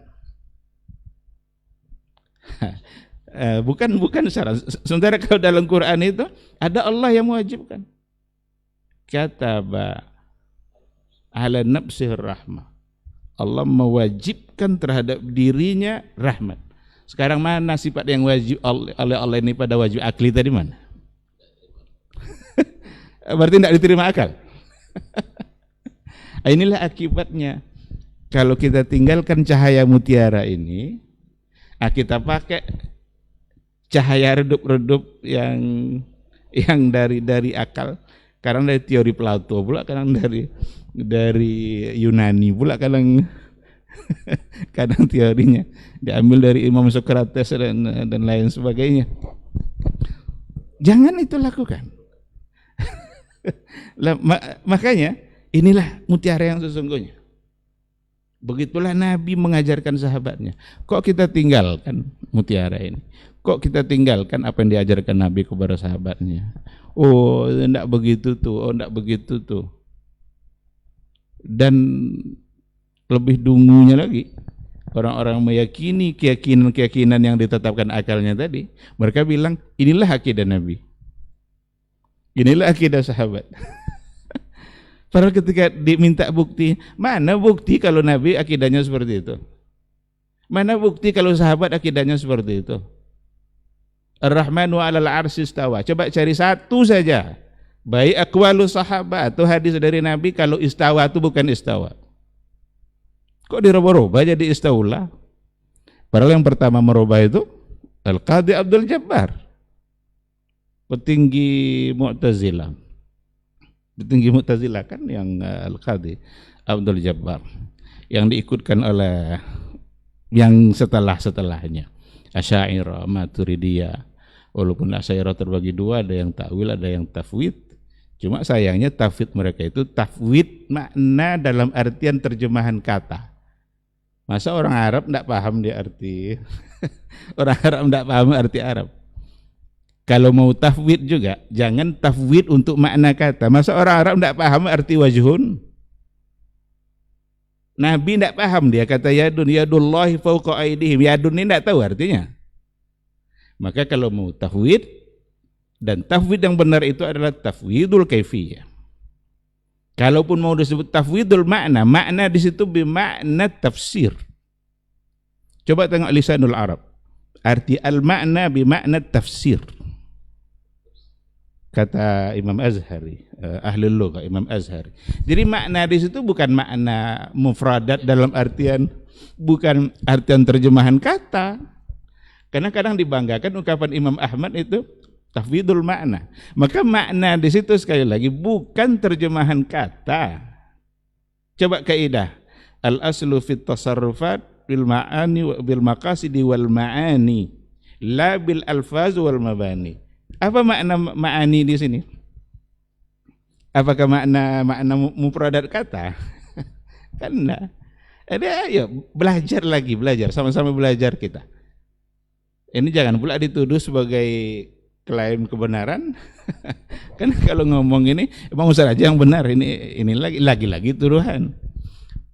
Bukan syarat. Sementara kalau dalam Quran itu ada Allah yang mewajibkan. Kataba ala nafsih rahmah. Allah mewajibkan terhadap dirinya rahmat. Sekarang mana sifat yang wajib oleh Allah ini pada wajib akli tadi mana? Berarti tidak diterima akal. Inilah akibatnya. Kalau kita tinggalkan cahaya mutiara ini, kita pakai cahaya redup-redup yang dari akal. Kadang dari teori Plato pula, kadang dari Yunani pula, kadang teorinya diambil dari Imam Sokrates dan lain sebagainya. Jangan itu lakukan. Makanya inilah mutiara yang sesungguhnya. Begitulah Nabi mengajarkan sahabatnya. Kok kita tinggalkan mutiara ini? Kok kita tinggalkan apa yang diajarkan Nabi kepada sahabatnya? Oh, enggak begitu tuh. Dan lebih dungunya lagi, orang-orang meyakini keyakinan yang ditetapkan akalnya tadi. Mereka bilang, inilah akidah Nabi, inilah akidah sahabat. Padahal ketika diminta bukti, mana bukti kalau Nabi akidahnya seperti itu? Mana bukti kalau sahabat akidahnya seperti itu? Ar-Rahmanu 'alal 'arsy istawa. Coba cari satu saja, baik aqwalu sahabat atau hadis dari Nabi kalau istawa itu bukan istawa. Kok dirubah-rubah jadi istaula? Padahal yang pertama merubah itu Al-Qadhi Abdul Jabbar, petinggi Mu'tazilah. Petinggi Mu'tazilah kan yang Al-Qadhi Abdul Jabbar, yang diikutkan oleh yang setelahnya Asy'ariyah, Maturidiyah. Walaupun Asy'ariyah terbagi dua, ada yang takwil, ada yang tafwid. Cuma sayangnya tafwid mereka itu tafwid makna dalam artian terjemahan kata. Masa orang Arab tidak paham dia arti orang Arab tidak paham arti Arab. Kalau mau tafwid juga jangan tafwid untuk makna kata. Masa orang Arab tidak paham arti wajhun? Nabi tidak paham, dia kata yadun, yadullahi fauqa aidihim. Yadun ini tidak tahu artinya. Maka kalau mau tafwid, dan tafwid yang benar itu adalah tafwidul kaifiyah. Kalaupun mau disebut tafwidul makna, makna di situ bermakna tafsir. Coba tengok lisanul Arab. Arti al-makna bermakna tafsir. Kata Imam Azhari, ahli lugha Imam Azhari. Jadi makna di situ bukan makna mufradat dalam artian, bukan artian terjemahan kata. Karena kadang dibanggakan ungkapan Imam Ahmad itu tafwidul makna. Maka makna di situ sekali lagi bukan terjemahan kata. Coba kaidah. Al-aslu fit tasarrufat bil ma'ani bil maqasidi wal ma'ani la bil alfaz wal mabani. Apa makna ma'ani di sini? Apakah makna mufradat kata? Kan enggak. Jadi ayo belajar lagi, belajar, sama-sama belajar kita. Ini jangan pula dituduh sebagai klaim kebenaran. Kan kalau ngomong ini emang Ustaz aja yang benar, ini lagi tuduhan.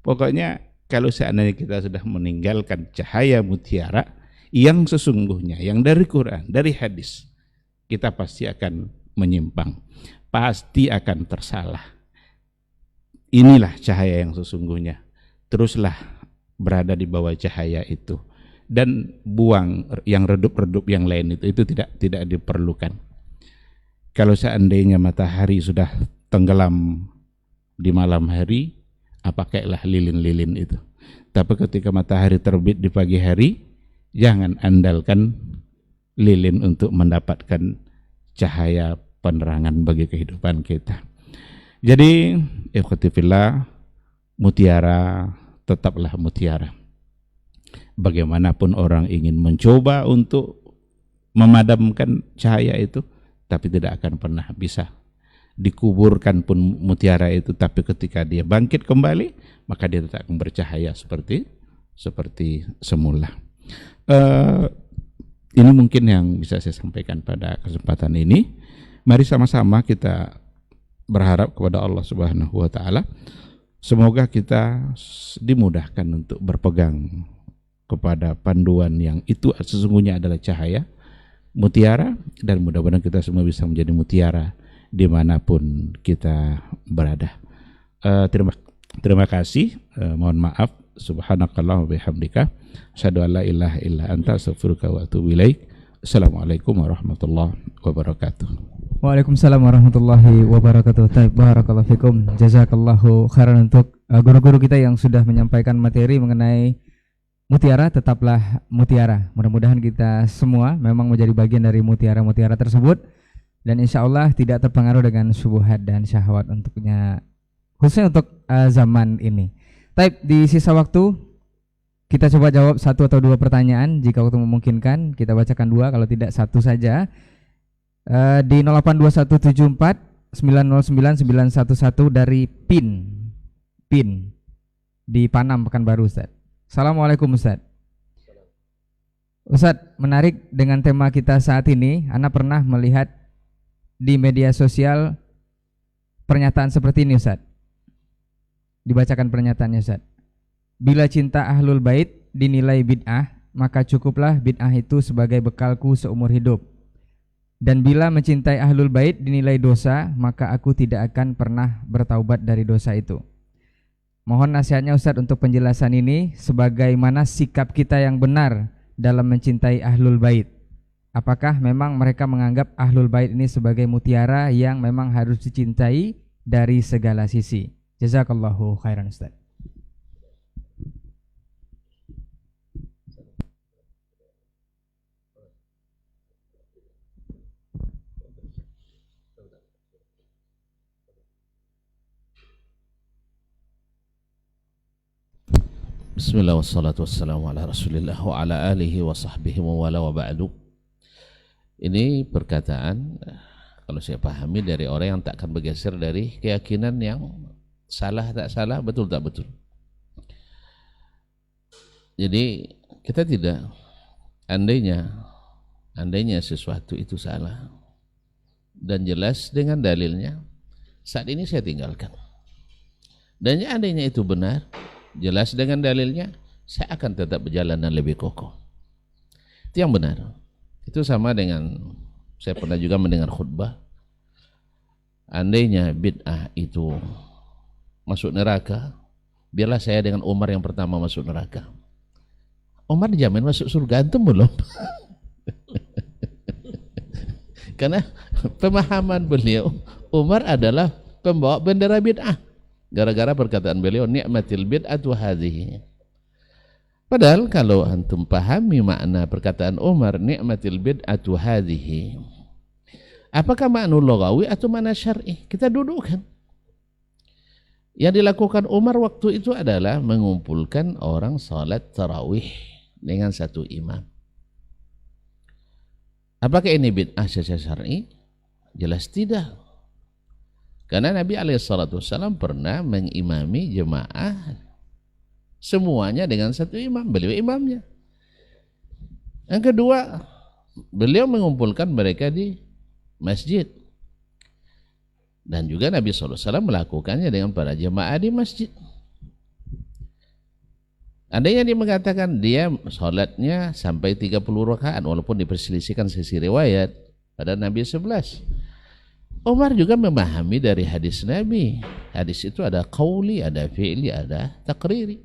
Pokoknya kalau seandainya kita sudah meninggalkan cahaya mutiara yang sesungguhnya, yang dari Quran, dari hadis, kita pasti akan menyimpang, pasti akan tersalah. Inilah cahaya yang sesungguhnya. Teruslah berada di bawah cahaya itu. Dan buang yang redup-redup yang lain itu tidak diperlukan. Kalau seandainya matahari sudah tenggelam di malam hari, pakailah lilin-lilin itu. Tapi ketika matahari terbit di pagi hari, jangan andalkan lilin untuk mendapatkan cahaya penerangan bagi kehidupan kita. Jadi, ikhwati fillah, mutiara tetaplah mutiara. Bagaimanapun orang ingin mencoba untuk memadamkan cahaya itu, tapi tidak akan pernah bisa. Dikuburkan pun mutiara itu, tapi ketika dia bangkit kembali, maka dia tetap akan bercahaya seperti semula. Ini mungkin yang bisa saya sampaikan pada kesempatan ini. Mari sama-sama kita berharap kepada Allah Subhanahu wa taala, semoga kita dimudahkan untuk berpegang kepada panduan yang itu sesungguhnya adalah cahaya mutiara, dan mudah-mudahan kita semua bisa menjadi mutiara dimanapun kita berada. Terima kasih. Mohon maaf. Subhanakallah wa bihamdika asyhadu an la ilaha illa anta astaghfiruka wa atubu ilaik. Assalamualaikum warahmatullahi wabarakatuh. Waalaikumsalam warahmatullahi wabarakatuh. Barakallahu fikum. Jazakallahu khairan untuk guru-guru kita yang sudah menyampaikan materi mengenai mutiara. Tetaplah mutiara. Mudah-mudahan kita semua memang menjadi bagian dari mutiara-mutiara tersebut, dan insya Allah tidak terpengaruh dengan syubhat dan syahwat untuknya, khususnya untuk zaman ini. Taib, di sisa waktu kita coba jawab satu atau dua pertanyaan. Jika waktu memungkinkan kita bacakan dua, kalau tidak satu saja. Di 082174909911 dari PIN di Panam, Pekanbaru, Ustaz. Assalamualaikum Ustaz. Ustaz, menarik dengan tema kita saat ini. Ana pernah melihat di media sosial pernyataan seperti ini, Ustaz. Dibacakan pernyataannya, Ustaz. Bila cinta ahlul bait dinilai bid'ah, maka cukuplah bid'ah itu sebagai bekalku seumur hidup. Dan bila mencintai ahlul bait dinilai dosa, maka aku tidak akan pernah bertaubat dari dosa itu. Mohon nasihatnya Ustaz untuk penjelasan ini, sebagaimana sikap kita yang benar dalam mencintai ahlul bait. Apakah memang mereka menganggap ahlul bait ini sebagai mutiara yang memang harus dicintai dari segala sisi? Jazakallahu khairan Ustaz. Bismillah wassalatu wassalamu ala rasulillah wa ala alihi wa sahbihi wa wala wa ba'du. Ini perkataan, kalau saya pahami, dari orang yang tak akan bergeser dari keyakinan yang salah tak salah, betul tak betul. Jadi kita tidak, andainya sesuatu itu salah dan jelas dengan dalilnya, saat ini saya tinggalkan. Dan andainya itu benar, jelas dengan dalilnya, saya akan tetap berjalan dan lebih kokoh. Itu yang benar. Itu sama dengan saya pernah juga mendengar khutbah, andainya bid'ah itu masuk neraka, biarlah saya dengan Umar yang pertama masuk neraka. Umar dijamin masuk surga, antum belum? Karena pemahaman beliau, Umar adalah pembawa bendera bid'ah. Gara-gara perkataan beliau, ni'matil bid'atu hadhihi. Padahal kalau antum pahami makna perkataan Umar, ni'matil bid'atu hadhihi, apakah makna lughawi atau makna syar'i? Kita dudukkan. Yang dilakukan Umar waktu itu adalah mengumpulkan orang salat tarawih dengan satu imam. Apakah ini bid'ah secara syar'i? Jelas tidak. Karena Nabi SAW pernah mengimami jemaah semuanya dengan satu imam. Beliau imamnya. Yang kedua, beliau mengumpulkan mereka di masjid. Dan juga Nabi SAW melakukannya dengan para jemaah di masjid. Ada yang dia mengatakan dia sholatnya sampai 30 rakaat, walaupun diperselisihkan sisi riwayat pada Nabi 11. Umar juga memahami dari hadis Nabi. Hadis itu ada qauli, ada fi'li, ada takriri.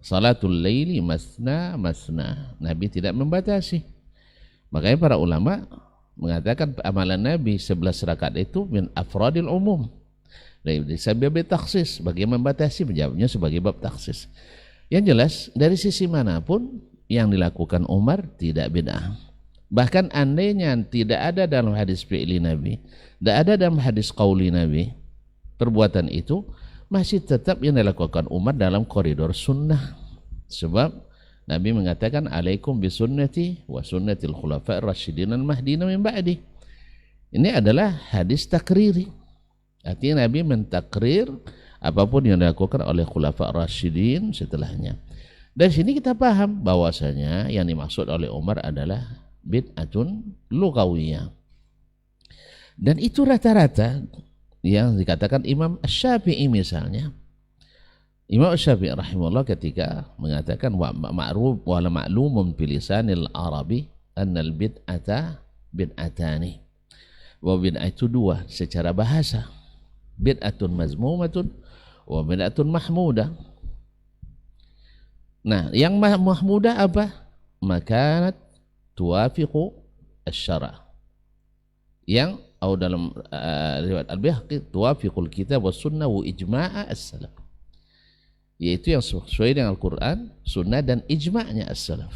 Salatul laili masna masna. Nabi tidak membatasi. Makanya para ulama mengatakan amalan Nabi 11 rakaat itu min afradil umum. Dari sebab taksis, bagi membatasi menjawabnya sebagai bab taksis. Yang jelas dari sisi manapun yang dilakukan Umar tidak bid'ah. Bahkan andainya tidak ada dalam hadis fi'li Nabi, tidak ada dalam hadis qauli Nabi, perbuatan itu masih tetap yang dilakukan Umar dalam koridor sunnah. Sebab Nabi mengatakan alaikum bisunnati wa sunnatil khulafa'ir rasyidin al-mahdina min ba'di. Ini adalah hadis takriri. Artinya Nabi mentakrir apapun yang dilakukan oleh khulafa' rasyidin setelahnya. Dari sini kita paham bahwasanya yang dimaksud oleh Umar adalah bid'atun lughawiyah. Dan itu rata-rata yang dikatakan Imam Syafi'i misalnya. Imam Syafi'i rahimahullah ketika mengatakan wa ma'lumun fi lisanil arabi annal bid'ata bid'atani. Wa bid'ah itu dua secara bahasa. Bid'atun mazmumatun wa bid'atun mahmudah. Nah, yang mahmudah apa? Makanat tuwafiqu asy-syara'. Yang atau dalam riwayat Al-Baihaqi tuwafiqul kitab was sunnah wa ijma'a as-salaf. Yaitu yang sesuai dengan Al-Quran, sunnah dan ijma'nya as-salaf.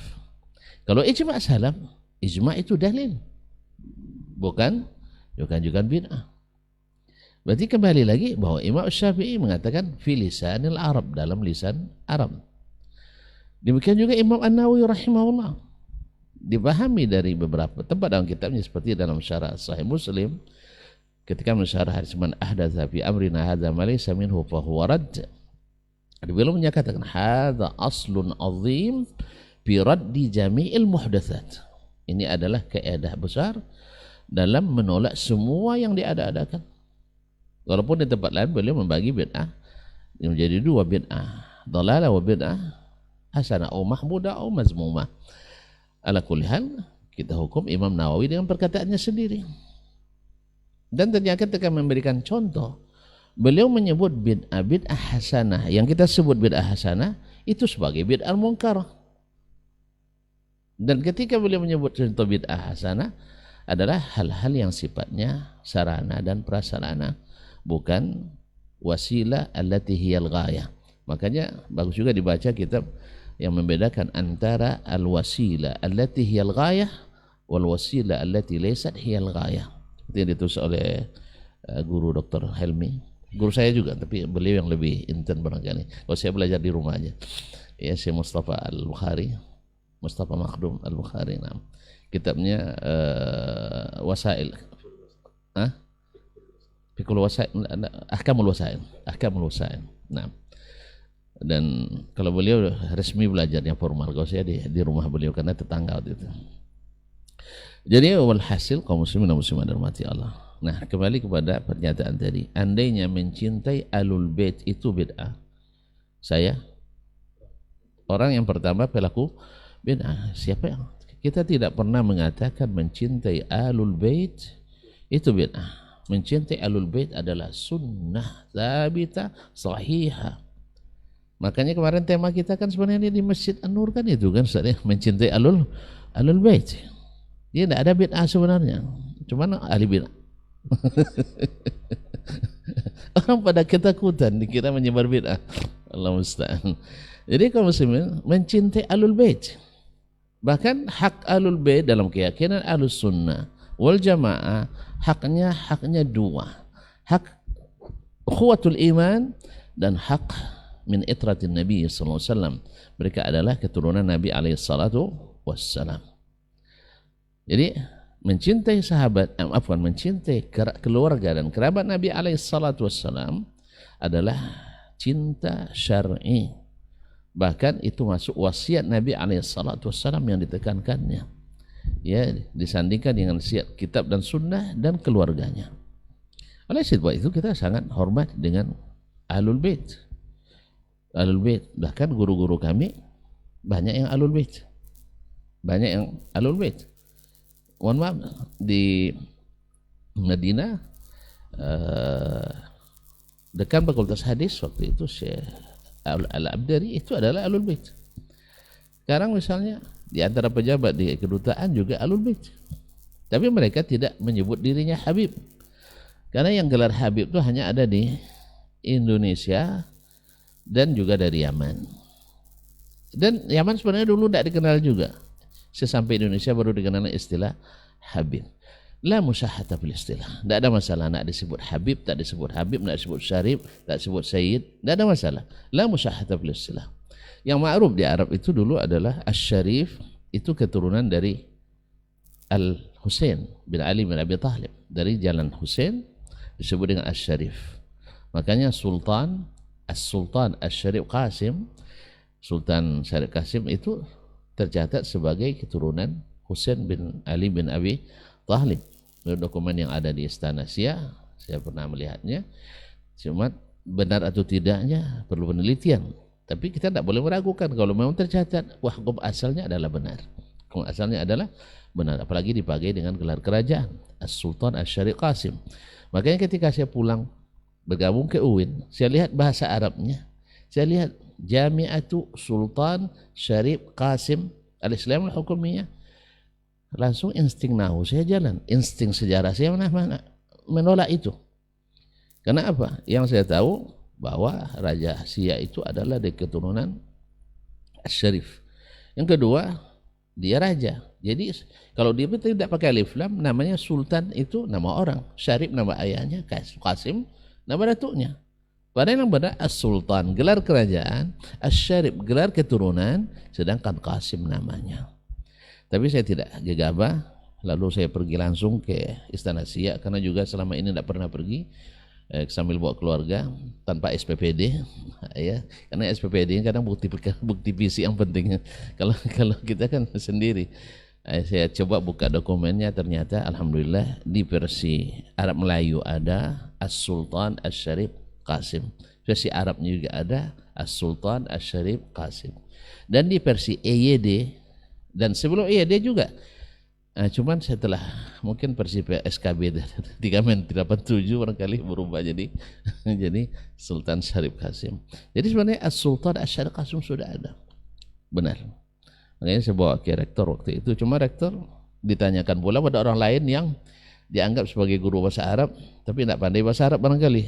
Kalau ijma' salaf, ijma' itu dalil. Bukan juga bid'ah. Berarti kembali lagi bahwa Imam Syafi'i mengatakan fi lisanil Arab, dalam lisan Arab. Demikian juga Imam An-Nawawi rahimahullah. Dipahami dari beberapa tempat dalam kitabnya seperti dalam syarah Sahih Muslim ketika mensyarah hadis man ahdatsa fi amrina hadza ma laysa minhu fa huwa radd. Beliau menyatakan hadza aslun azim fi raddi jami'il muhdatsat. Ini adalah kaidah besar dalam menolak semua yang diada-adakan. Walaupun di tempat lain beliau membagi bid'ah menjadi dua, bid'ah dhalalah wa bid'ah hasanah atau mahmudah atau mazmumah. Ala kulli hal kita hukum Imam Nawawi dengan perkataannya sendiri. Dan ternyata ketika memberikan contoh, beliau menyebut bid'ah hasanah. Yang kita sebut bid'ah hasanah itu sebagai bid'ah munkar. Dan ketika beliau menyebut contoh bid'ah hasanah adalah hal-hal yang sifatnya sarana dan prasarana, bukan wasilah allati hiyal ghayah. Makanya bagus juga dibaca kitab yang membedakan antara al-wasilah allati hiyal ghayah wal wasilah allati laysat hiyal ghayah. Itu yang ditulis oleh guru Dr. Helmi. Guru saya juga, tapi beliau yang lebih intens barangkali. Kalau saya belajar di rumah aja. Ya, Syekh Mustafa Al-Bukhari, Mustafa Makhdum Al-Bukhari. Nah, kitabnya Wasail. Fikul Wasail, Ahkamul Wasail. Nah, dan kalau beliau resmi belajarnya formal, kalau saya di rumah beliau karena tetangga waktu itu. Jadi walhasil kaum muslimin dan muslimat dirahmati Allah. Nah, kembali kepada pernyataan tadi, andainya mencintai alul bait itu bid'ah, Saya orang yang pertama pelaku bid'ah. Siapa yang kita tidak pernah mengatakan mencintai Ahlul Bait itu bid'ah. Mencintai Ahlul Bait adalah sunnah tsabita sahihah. Makanya kemarin tema kita kan sebenarnya di Masjid An-Nur kan itu kan mencintai Ahlul Bait. Dia tidak ada bid'ah sebenarnya. Cuman ahli bid'ah. Orang pada ketakutan dikira menyebar bid'ah. Allah musta'an. Jadi kaum muslimin mencintai Ahlul Bait. Bahkan hak Ahlul Bait dalam keyakinan Ahlus Sunnah wal Jamaah haknya dua. Hak ukhuwatul iman dan hak min itratin Nabi sallallahu alaihi wasallam. Mereka adalah keturunan Nabi alaihi salatu wassalam. Jadi mencintai mencintai keluarga dan kerabat Nabi alaihi salatu wassalam adalah cinta syar'i. Bahkan itu masuk wasiat Nabi alaihi salatu wassalam yang ditekankannya. Ya, disandingkan dengan wasiat kitab dan sunnah dan keluarganya. Oleh sebab itu kita sangat hormat dengan Ahlul Bait. Ahlul Bait, bahkan guru-guru kami banyak yang Ahlul Bait. Banyak yang Ahlul Bait. Mohon maaf, di Madinah dekan Fakultas Hadis waktu itu Syekh Al-Abdari itu adalah Ahlul Bait. Sekarang misalnya di antara pejabat di kedutaan juga Ahlul Bait. Tapi mereka tidak menyebut dirinya Habib. Karena yang gelar Habib itu hanya ada di Indonesia dan juga dari Yaman. Dan Yaman sebenarnya dulu tidak dikenal juga. Sesampai Indonesia baru dikenal istilah Habib. La musyahata fil istilah. Tidak ada masalah nak disebut Habib, tak disebut Habib, nak disebut Syarif, tak disebut Sayyid, tidak ada masalah. La musyahata fil istilah. Yang ma'ruf di Arab itu dulu adalah Asy-Syarif, itu keturunan dari Al-Husain bin Ali bin Abi Thalib. Dari jalan Husain disebut dengan Asy-Syarif. Makanya Sultan As-Sultan Asy-Syarif Qasim, Sultan Syarif Qasim itu tercatat sebagai keturunan Husain bin Ali bin Abi Thalib. Dokumen yang ada di Istana saya pernah melihatnya. Cuma benar atau tidaknya perlu penelitian. Tapi kita tidak boleh meragukan kalau memang tercatat hukum asalnya adalah benar. Hukum asalnya adalah benar, apalagi dipakai dengan gelar kerajaan As-Sultan Asy-Syarif Qasim. Makanya ketika saya pulang bergabung ke UIN, saya lihat bahasa Arabnya. Saya lihat Jami'atu Sultan Syarif Qasim Al-Islam Al-Hukumiyah. Langsung insting nahu saya jalan, insting sejarah saya menolak itu. Karena apa? Yang saya tahu bahwa Raja Asia itu adalah dari keturunan Asy-Syarif. Yang kedua, dia raja. Jadi kalau dia tidak pakai alif lam, namanya Sultan itu nama orang, Syarif nama ayahnya, Qasim nama datuknya. Padahal yang benar As-Sultan gelar kerajaan, Asy-Syarif gelar keturunan, sedangkan Qasim namanya. Tapi saya tidak gegabah, lalu saya pergi langsung ke Istana Siak karena juga selama ini tidak pernah pergi sambil bawa keluarga tanpa SPPD, ya, karena SPPD kadang bukti fisik yang penting. Kalau kita kan sendiri. Saya coba buka dokumennya, ternyata alhamdulillah di versi Arab Melayu ada As-Sultan Asy-Syarif Qasim, versi Arabnya juga ada As-Sultan Asy-Syarif Qasim, dan di versi EYD dan sebelum EYD juga. Cuman setelah mungkin versi SKB 387 barangkali berubah jadi Sultan Syarif Qasim. Jadi sebenarnya As-Sultan Asy-Syarif Qasim sudah ada. Benar. Makanya saya bawa ke rektor waktu itu. Cuma rektor ditanyakan pula pada orang lain yang dianggap sebagai guru bahasa Arab tapi tidak pandai bahasa Arab barangkali.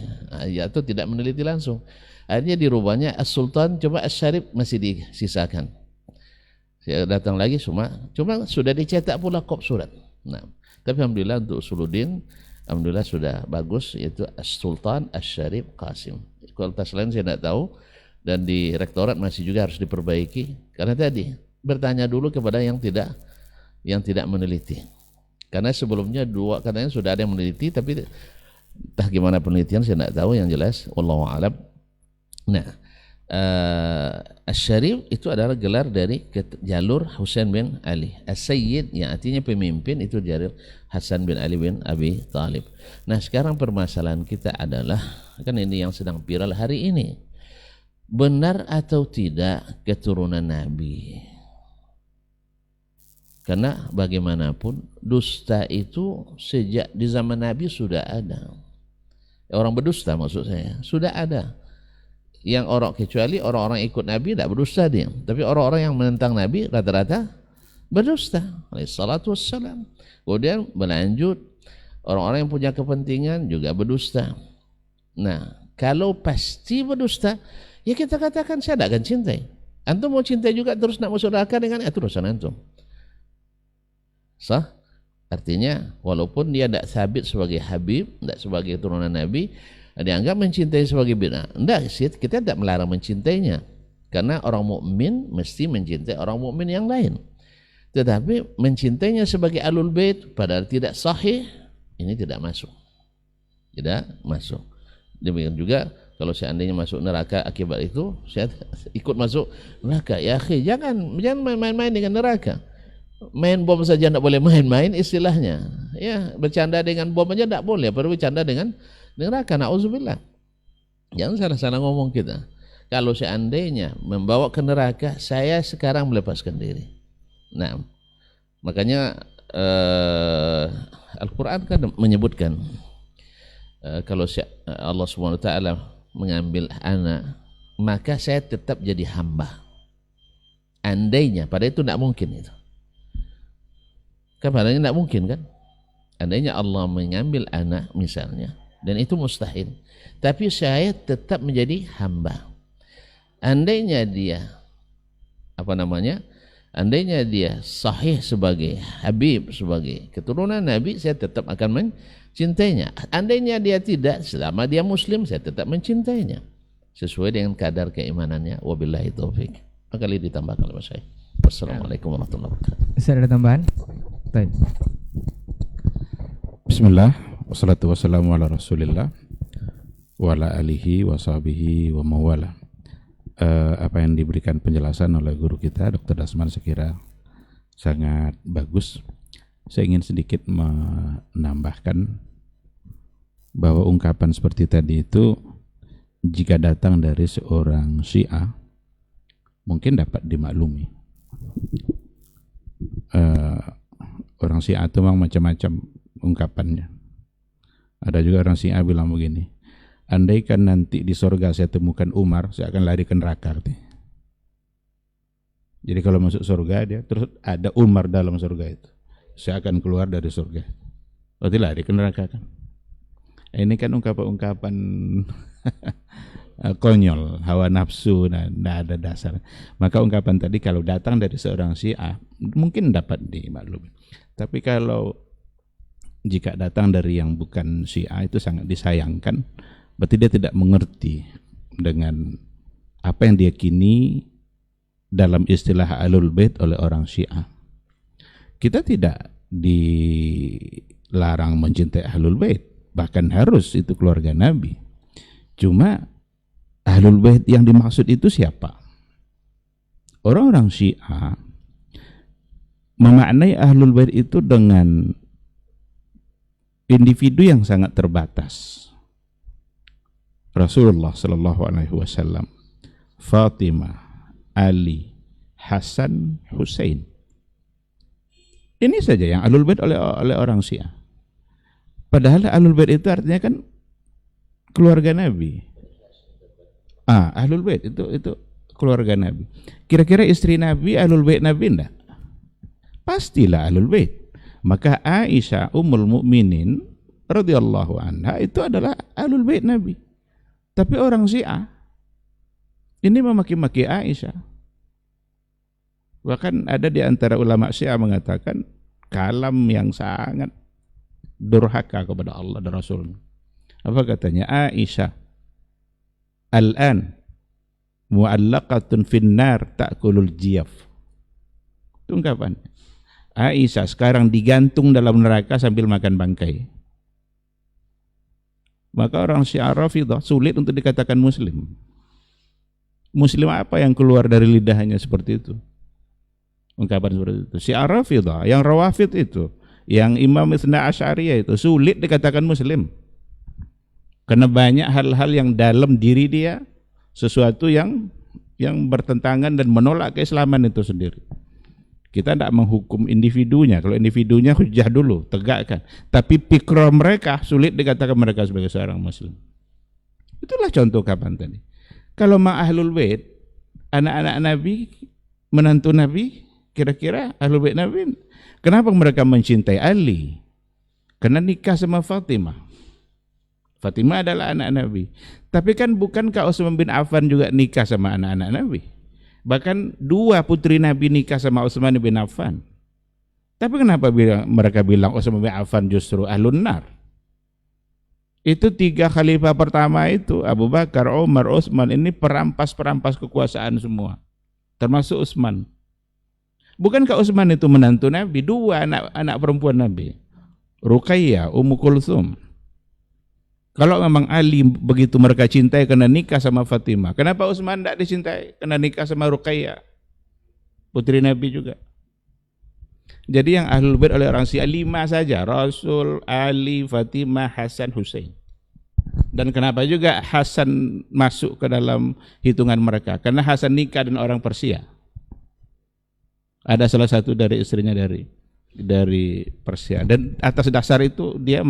Atau tidak meneliti langsung. Akhirnya dirubahnya As-Sultan, coba Asy-Syarif masih disisakan. Saya datang lagi cuma sudah dicetak pula kop surat. Nah, tapi alhamdulillah untuk Usuluddin alhamdulillah sudah bagus, yaitu As-Sultan Asy-Syarif Qasim. Kualitas lain saya tidak tahu, dan di rektorat masih juga harus diperbaiki karena tadi bertanya dulu kepada yang tidak meneliti. Karena sebelumnya katanya sudah ada yang meneliti, tapi entah gimana penelitian saya tidak tahu, yang jelas wallahu a'lam. Nah, Asy-Syarif itu adalah gelar dari jalur Husain bin Ali. As-Sayyid yang artinya pemimpin itu jalur Hasan bin Ali bin Abi Thalib. Nah, sekarang permasalahan kita adalah kan ini yang sedang viral hari ini. benar atau tidak keturunan Nabi. Karena bagaimanapun dusta itu sejak di zaman Nabi sudah ada. Orang berdusta maksud saya sudah ada. Yang orang, kecuali orang-orang ikut Nabi tidak berdusta dia. Tapi orang-orang yang menentang Nabi rata-rata berdusta. Alaihissalatu wassalam. Kemudian berlanjut orang-orang yang punya kepentingan juga berdusta. Nah, kalau pasti berdusta, ya kita katakan saya tidak akan cintai. Antum mau cintai juga terus nak masuk neraka dengan itu urusan antum. Sah? Artinya walaupun dia tidak sabit sebagai Habib, tidak sebagai turunan Nabi, dianggap mencintai sebagai bid'ah. Tidak, kita tidak melarang mencintainya. Karena orang mukmin mesti mencintai orang mukmin yang lain. Tetapi mencintainya sebagai Ahlul Bait padahal tidak sahih, ini tidak masuk. Tidak masuk. Demikian juga kalau seandainya masuk neraka akibat itu, saya ikut masuk neraka. Ya akhi, jangan main-main dengan neraka. Main bom saja tidak boleh main-main istilahnya. Ya, bercanda dengan bom aja tidak boleh, perlu bercanda dengan neraka. Na'udzubillah. Jangan salah-salah ngomong kita. Kalau seandainya membawa ke neraka, saya sekarang melepaskan diri. Nah, makanya Al-Quran kan menyebutkan kalau Allah SWT mengambil anak, maka saya tetap jadi hamba. Andainya, pada itu tidak mungkin itu. Kan padanya tidak mungkin kan? Andainya Allah mengambil anak misalnya, dan itu mustahil. Tapi saya tetap menjadi hamba. Andainya dia andainya dia sahih sebagai Habib, sebagai keturunan Nabi, saya tetap akan mencintainya. Andainya dia tidak, selama dia Muslim, saya tetap mencintainya sesuai dengan kadar keimanannya. Wabillahi taufik. Maka ditambah kalau saya. Wassalamualaikum warahmatullahi wabarakatuh. Ada tambahan? Baik. Bismillah, wassalatu wassalamu ala rasulillah wa ala alihi wa sahbihi wa mawala. Apa yang diberikan penjelasan oleh guru kita Dr. Dasman sekira sangat bagus. Saya ingin sedikit menambahkan bahwa ungkapan seperti tadi itu jika datang dari seorang Syiah mungkin dapat dimaklumi. Orang Syiah itu memang macam-macam ungkapannya. Ada juga orang Syiah bilang begini, andaikan nanti di surga saya temukan Umar, saya akan lari ke neraka. Jadi kalau masuk surga dia, terus ada Umar dalam surga itu, saya akan keluar dari surga. Berarti lari ke neraka kan? Ini kan ungkapan-ungkapan konyol, hawa nafsu, tidak ada dasar. Maka ungkapan tadi kalau datang dari seorang Syiah mungkin dapat dimaklumi. Tapi kalau jika datang dari yang bukan Syiah itu sangat disayangkan. Berarti dia tidak mengerti dengan apa yang diyakini dalam istilah Ahlul Bait oleh orang Syiah. Kita tidak dilarang mencintai Ahlul Bait, bahkan harus, itu keluarga Nabi. Cuma Ahlul Bait yang dimaksud itu siapa? Orang-orang Syiah memaknai Ahlul Bait itu dengan individu yang sangat terbatas. Rasulullah Sallallahu Alaihi Wasallam, Fatimah, Ali, Hasan, Husain. Ini saja yang Ahlul Bait oleh orang Syiah. Padahal Ahlul Bait itu artinya kan keluarga Nabi. Ahlul Bait itu keluarga Nabi. Kira-kira istri Nabi Ahlul Bait Nabi enggak? Pastilah Ahlul Bait. Maka Aisyah Ummul Mukminin radhiyallahu anha itu adalah Ahlul Bait Nabi. Tapi orang Syiah ini memaki-maki Aisyah. Bahkan ada di antara ulama Syiah mengatakan kalam yang sangat durhaka kepada Allah dan Rasulnya. Apa katanya? Aisyah al-an mu'allaqatun finnar ta'kulul jiyaf. Itu ungkapan. Aisyah sekarang digantung dalam neraka sambil makan bangkai. Maka orang Syiah Rafidhah sulit untuk dikatakan Muslim. Muslim apa yang keluar dari lidahnya seperti itu? Ungkapan seperti itu. Syiah Rafidhah, yang Rawafid itu, yang Imam Itsna Asy'ariyah itu sulit dikatakan Muslim. Karena banyak hal-hal yang dalam diri dia sesuatu yang bertentangan dan menolak keislaman itu sendiri. Kita tidak menghukum individunya. Kalau individunya hujah dulu, tegakkan. Tapi pikir mereka sulit dikatakan mereka sebagai seorang muslim. Itulah contoh kapan tadi. Kalau Ahlul Bait, anak-anak Nabi, menantu Nabi, kira-kira Ahlul Bait Nabi, kenapa mereka mencintai Ali? Karena nikah sama Fatimah. Fatimah adalah anak Nabi. Tapi kan bukankah Utsman bin Affan juga nikah sama anak-anak Nabi? Bahkan 2 putri Nabi nikah sama Utsman bin Affan. Tapi kenapa mereka bilang Utsman bin Affan justru ahlun nar? Itu 3 khalifah pertama itu, Abu Bakar, Umar, Utsman, ini perampas-perampas kekuasaan semua. Termasuk Utsman. Bukankah Utsman itu menantu Nabi? 2 anak perempuan Nabi. Ruqayyah, Ummu Kulthum. Kalau memang Ali begitu mereka cintai karena nikah sama Fatimah, kenapa Utsman tidak dicintai karena nikah sama Ruqayyah, putri Nabi juga? Jadi yang Ahlul Bait oleh orang Syiah 5 saja, Rasul, Ali, Fatimah, Hasan, Husain. Dan kenapa juga Hasan masuk ke dalam hitungan mereka? Karena Hasan nikah dengan orang Persia. Ada salah satu dari istrinya dari Persia, dan atas dasar itu dia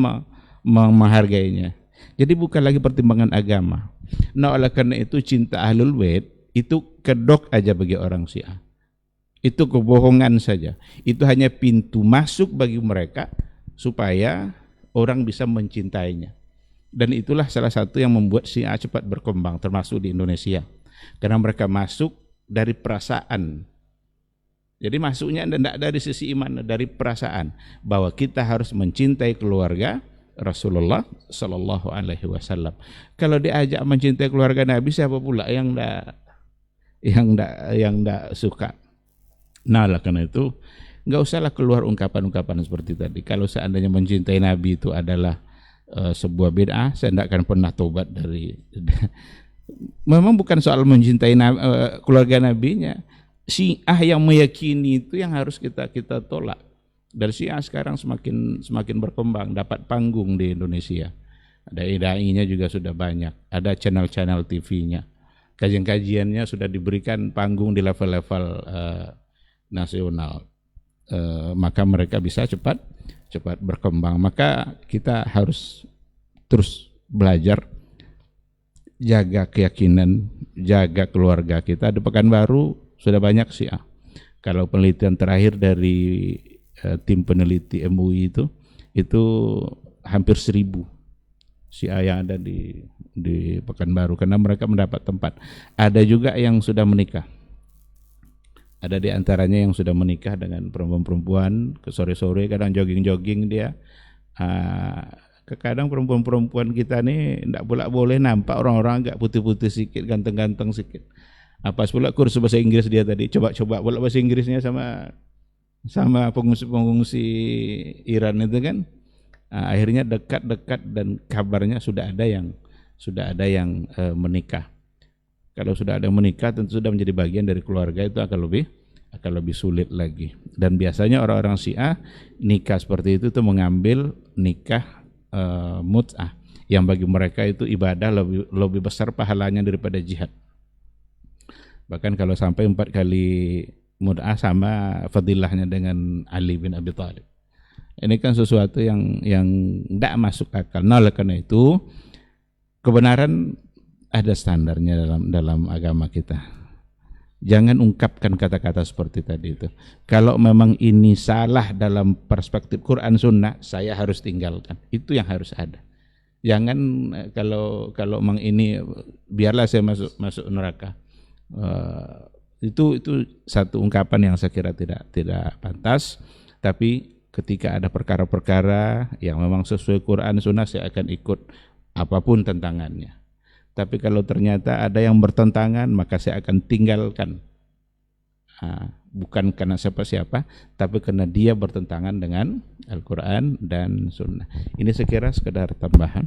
menghargainya. Jadi bukan lagi pertimbangan agama. Nah, oleh karena itu cinta Ahlul Bait itu kedok aja bagi orang Syiah. Itu kebohongan saja. Itu hanya pintu masuk bagi mereka supaya orang bisa mencintainya. Dan itulah salah satu yang membuat Syiah cepat berkembang, termasuk di Indonesia. Karena mereka masuk dari perasaan. Jadi masuknya tidak dari sisi iman, dari perasaan bahwa kita harus mencintai keluarga Rasulullah Sallallahu Alaihi Wasallam. Kalau diajak mencintai keluarga Nabi, siapa pula yang tidak suka? Nah, lah karena itu nggak usahlah keluar ungkapan-ungkapan seperti tadi. Kalau seandainya mencintai Nabi itu adalah sebuah bid'ah, saya tidak akan pernah tobat dari. Memang bukan soal mencintai keluarga Nabinya. Syiah yang meyakini itu yang harus kita tolak. Dan Syiah sekarang semakin berkembang, dapat panggung di Indonesia. Ada dai-nya juga sudah banyak, ada channel-channel TV-nya. Kajian-kajiannya sudah diberikan panggung di level-level nasional. Maka mereka bisa cepat berkembang. Maka kita harus terus belajar, jaga keyakinan, jaga keluarga kita. Di Pekanbaru sudah banyak Syiah. Kalau penelitian terakhir dari tim peneliti MUI itu hampir 1000 Syiah yang ada di Pekanbaru, karena mereka mendapat tempat. Ada juga yang sudah menikah. Ada di antaranya yang sudah menikah dengan perempuan-perempuan, ke sore-sore kadang jogging-jogging dia. Kadang perempuan-perempuan kita nih tidak boleh nampak orang-orang agak putih-putih sedikit, ganteng-ganteng sedikit. Pas pula kursus bahasa Inggris dia tadi, coba pula bahasa Inggrisnya sama pengungsi Iran itu kan. Akhirnya dekat dan kabarnya sudah ada yang menikah. Kalau sudah ada yang menikah, tentu sudah menjadi bagian dari keluarga, itu akan lebih sulit lagi. Dan biasanya orang-orang Syiah nikah seperti itu tuh mengambil nikah mut'ah, yang bagi mereka itu ibadah lebih besar pahalanya daripada jihad. Bahkan kalau sampai 4 kali mut'ah sama fadilahnya dengan Ali bin Abi Thalib. Ini kan sesuatu yang tidak masuk akal. Nah, oleh karena itu kebenaran ada standarnya dalam agama kita. Jangan ungkapkan kata-kata seperti tadi itu. Kalau memang ini salah dalam perspektif Quran Sunnah, saya harus tinggalkan. Itu yang harus ada. Jangan kalau memang ini biarlah saya masuk neraka. Itu satu ungkapan yang saya kira tidak pantas. Tapi ketika ada perkara-perkara yang memang sesuai Quran Sunnah, saya akan ikut apapun tentangannya. Tapi kalau ternyata ada yang bertentangan, maka saya akan tinggalkan. Bukan karena siapa-siapa, tapi karena dia bertentangan dengan Al-Quran dan Sunnah. Ini saya kira sekedar tambahan.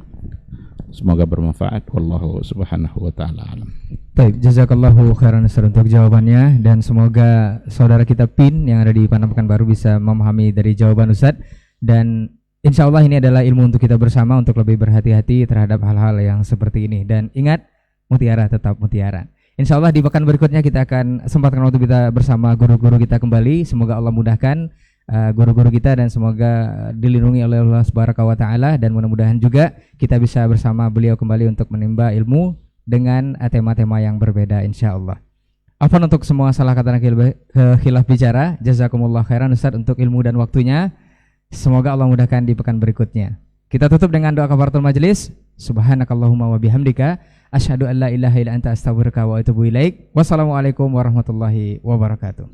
Semoga bermanfaat. Wallahu subhanahu wa ta'ala alam. Baik, jazakallahu khairan Ustaz untuk jawabannya, dan semoga saudara kita PIN yang ada di Padang Pekanbaru bisa memahami dari jawaban Ustaz, dan insya Allah ini adalah ilmu untuk kita bersama untuk lebih berhati-hati terhadap hal-hal yang seperti ini. Dan ingat, mutiara tetap mutiara. Insya Allah di pekan berikutnya kita akan sempatkan waktu kita bersama guru-guru kita kembali. Semoga Allah mudahkan guru-guru kita dan semoga dilindungi oleh Allah Subhanahu wa taala, dan mudah-mudahan juga kita bisa bersama beliau kembali untuk menimba ilmu dengan tema-tema yang berbeda insya Allah. Afwan untuk semua salah kata dan khilaf bicara. Jazakumullah khairan Ustaz untuk ilmu dan waktunya. Semoga Allah mudahkan di pekan berikutnya. Kita tutup dengan doa kafaratul majelis. Subhanakallahumma wa bihamdika asyhadu an la ilaha illa anta astaghfiruka wa atubu ilaik. Wassalamualaikum warahmatullahi wabarakatuh.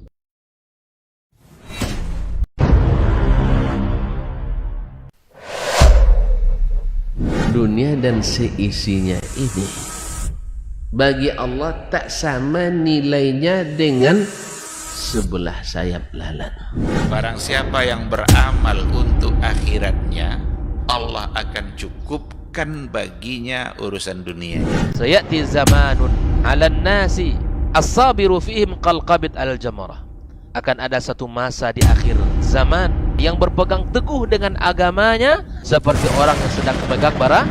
Dunia dan seisinya ini bagi Allah tak sama nilainya dengan sebelah sayap lalat. Barang siapa yang beramal untuk akhiratnya, Allah akan cukupkan baginya urusan dunia. Sayati zamanun 'alan nasi as-sabiru fihim qalqabit al-jamarah. Akan ada satu masa di akhir zaman yang berpegang teguh dengan agamanya seperti orang yang sedang memegang bara